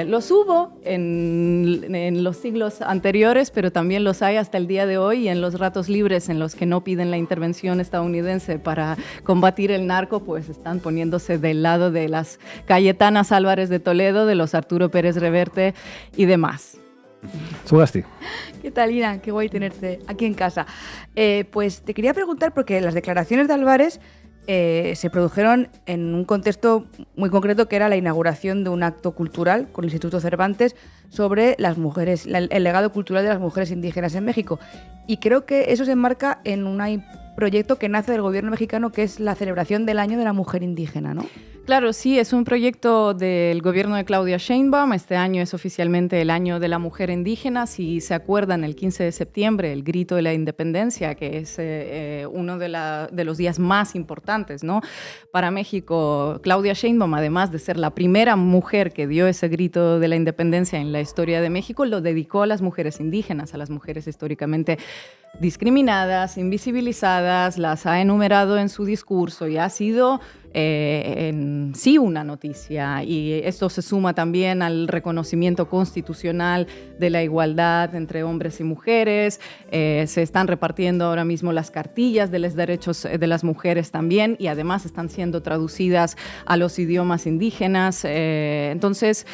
Los hubo en los siglos anteriores, pero también los hay hasta el día de hoy, y en los ratos libres en los que no piden la intervención estadounidense para combatir el narco, pues están poniéndose del lado de las Cayetanas Álvarez de Toledo, de los Arturo Pérez Reverte y demás. Zugasti. ¿Qué tal, Ina? Qué guay tenerte aquí en casa. Pues te quería preguntar, porque las declaraciones de Álvarez se produjeron en un contexto muy concreto, que era la inauguración de un acto cultural con el Instituto Cervantes sobre las mujeres, el legado cultural de las mujeres indígenas en México. Y creo que eso se enmarca en un proyecto que nace del gobierno mexicano, que es la celebración del Año de la Mujer Indígena, ¿no? Claro, sí, es un proyecto del gobierno de Claudia Sheinbaum. Este año es oficialmente el Año de la Mujer Indígena. Si se acuerdan, el 15 de septiembre, el Grito de la Independencia, que es uno de los días más importantes, ¿no? Para México. Claudia Sheinbaum, además de ser la primera mujer que dio ese Grito de la Independencia en la historia de México, lo dedicó a las mujeres indígenas, a las mujeres históricamente discriminadas, invisibilizadas, las ha enumerado en su discurso y ha sido en sí una noticia, y esto se suma también al reconocimiento constitucional de la igualdad entre hombres y mujeres. Se están repartiendo ahora mismo las cartillas de los derechos de las mujeres también, y además están siendo traducidas a los idiomas indígenas. Entonces,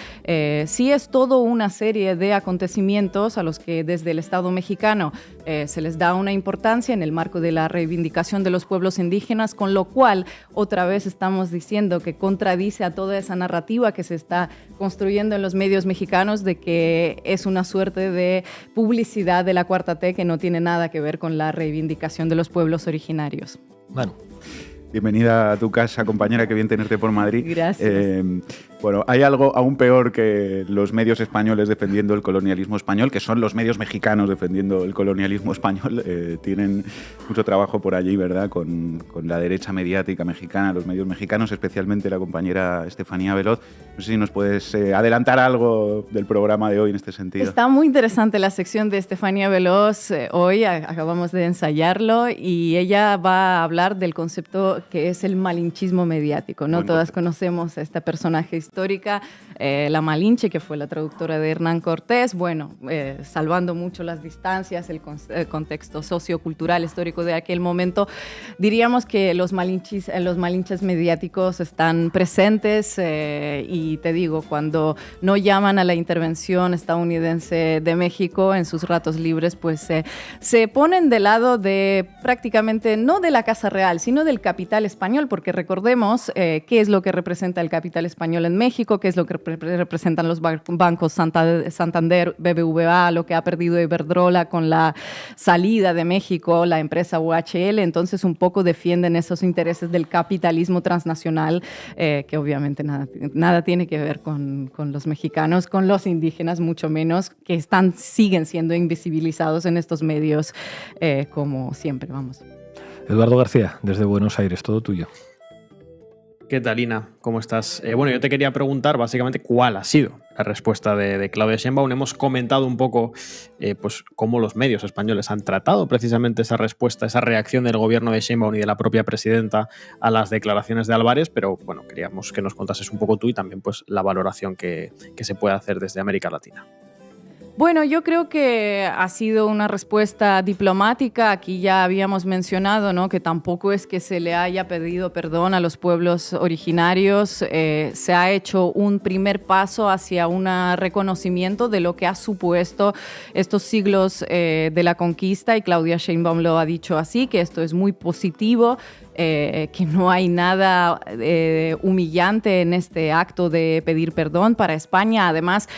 sí es todo una serie de acontecimientos a los que desde el Estado mexicano se les da una importancia en el marco de la reivindicación de los pueblos indígenas, con lo cual otra vez estamos diciendo que contradice a toda esa narrativa que se está construyendo en los medios mexicanos de que es una suerte de publicidad de la Cuarta T que no tiene nada que ver con la reivindicación de los pueblos originarios. Bueno. Bienvenida a tu casa, compañera, qué bien tenerte por Madrid. Gracias. Bueno, hay algo aún peor que los medios españoles defendiendo el colonialismo español, que son los medios mexicanos defendiendo el colonialismo español. Tienen mucho trabajo por allí, ¿verdad?, con la derecha mediática mexicana, los medios mexicanos, especialmente la compañera Estefanía Veloz. No sé si nos puedes adelantar algo del programa de hoy en este sentido. Está muy interesante la sección de Estefanía Veloz. Hoy acabamos de ensayarlo y ella va a hablar del concepto que es el malinchismo mediático, ¿no? Todas conocemos a esta personaje histórica, la Malinche, que fue la traductora de Hernán Cortés. Bueno, salvando mucho las distancias, el contexto sociocultural histórico de aquel momento, diríamos que los malinches mediáticos están presentes, y te digo, cuando no llaman a la intervención estadounidense de México en sus ratos libres, pues se ponen del lado de prácticamente, no de la Casa Real, sino del capital español, porque recordemos qué es lo que representa el capital español en México, qué es lo que representan los bancos Santander, BBVA, lo que ha perdido Iberdrola con la salida de México, la empresa UHL. Entonces un poco defienden esos intereses del capitalismo transnacional, que obviamente nada tiene que ver con los mexicanos, con los indígenas mucho menos, que siguen siendo invisibilizados en estos medios como siempre, vamos. Eduardo García, desde Buenos Aires, todo tuyo. ¿Qué tal, Ina? ¿Cómo estás? Bueno, yo te quería preguntar básicamente cuál ha sido la respuesta de Claudia Sheinbaum. Hemos comentado un poco pues cómo los medios españoles han tratado precisamente esa respuesta, esa reacción del gobierno de Sheinbaum y de la propia presidenta a las declaraciones de Álvarez, pero bueno, queríamos que nos contases un poco tú y también pues la valoración que se puede hacer desde América Latina. Bueno, yo creo que ha sido una respuesta diplomática. Aquí ya habíamos mencionado, ¿no?, que tampoco es que se le haya pedido perdón a los pueblos originarios. Se ha hecho un primer paso hacia un reconocimiento de lo que ha supuesto estos siglos de la conquista, y Claudia Sheinbaum lo ha dicho así, que esto es muy positivo. Que no hay nada humillante en este acto de pedir perdón para España. Además,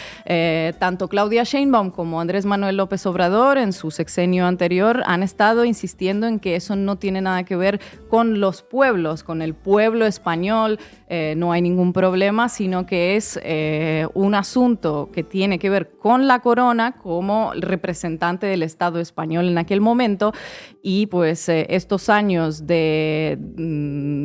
tanto Claudia Sheinbaum como Andrés Manuel López Obrador en su sexenio anterior han estado insistiendo en que eso no tiene nada que ver con los pueblos, con el pueblo español. No hay ningún problema, sino que es un asunto que tiene que ver con la corona como representante del Estado español en aquel momento, y pues estos años de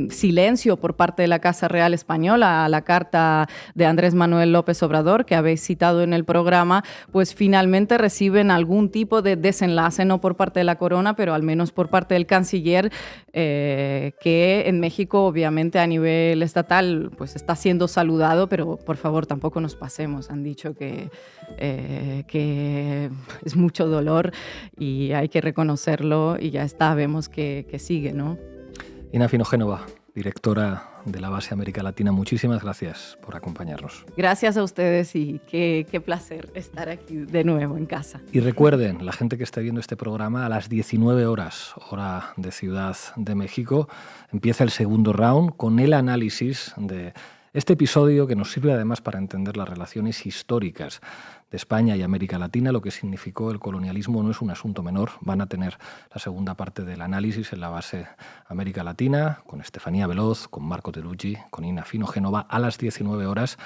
silencio por parte de la Casa Real Española a la carta de Andrés Manuel López Obrador, que habéis citado en el programa, pues finalmente reciben algún tipo de desenlace, no por parte de la corona, pero al menos por parte del canciller, que en México obviamente a nivel estatal pues está siendo saludado, pero por favor tampoco nos pasemos. Han dicho que es mucho dolor y hay que reconocerlo, y ya está, vemos que sigue, ¿no? Ina Finogénova, directora de la base América Latina, muchísimas gracias por acompañarnos. Gracias a ustedes y qué placer estar aquí de nuevo en casa. Y recuerden, la gente que esté viendo este programa, a las 19 horas, hora de Ciudad de México, empieza el segundo round con el análisis de este episodio, que nos sirve además para entender las relaciones históricas de España y América Latina. Lo que significó el colonialismo no es un asunto menor. Van a tener la segunda parte del análisis en la base América Latina, con Estefanía Veloz, con Marco Teruggi, con Ina Finogénova, a las 19 horas,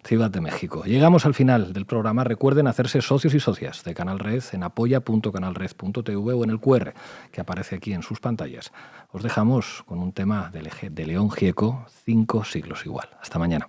Ciudad de México. Llegamos al final del programa. Recuerden hacerse socios y socias de Canal Red en apoya.canalred.tv o en el QR que aparece aquí en sus pantallas. Os dejamos con un tema de León Gieco, 5 siglos igual. Hasta mañana.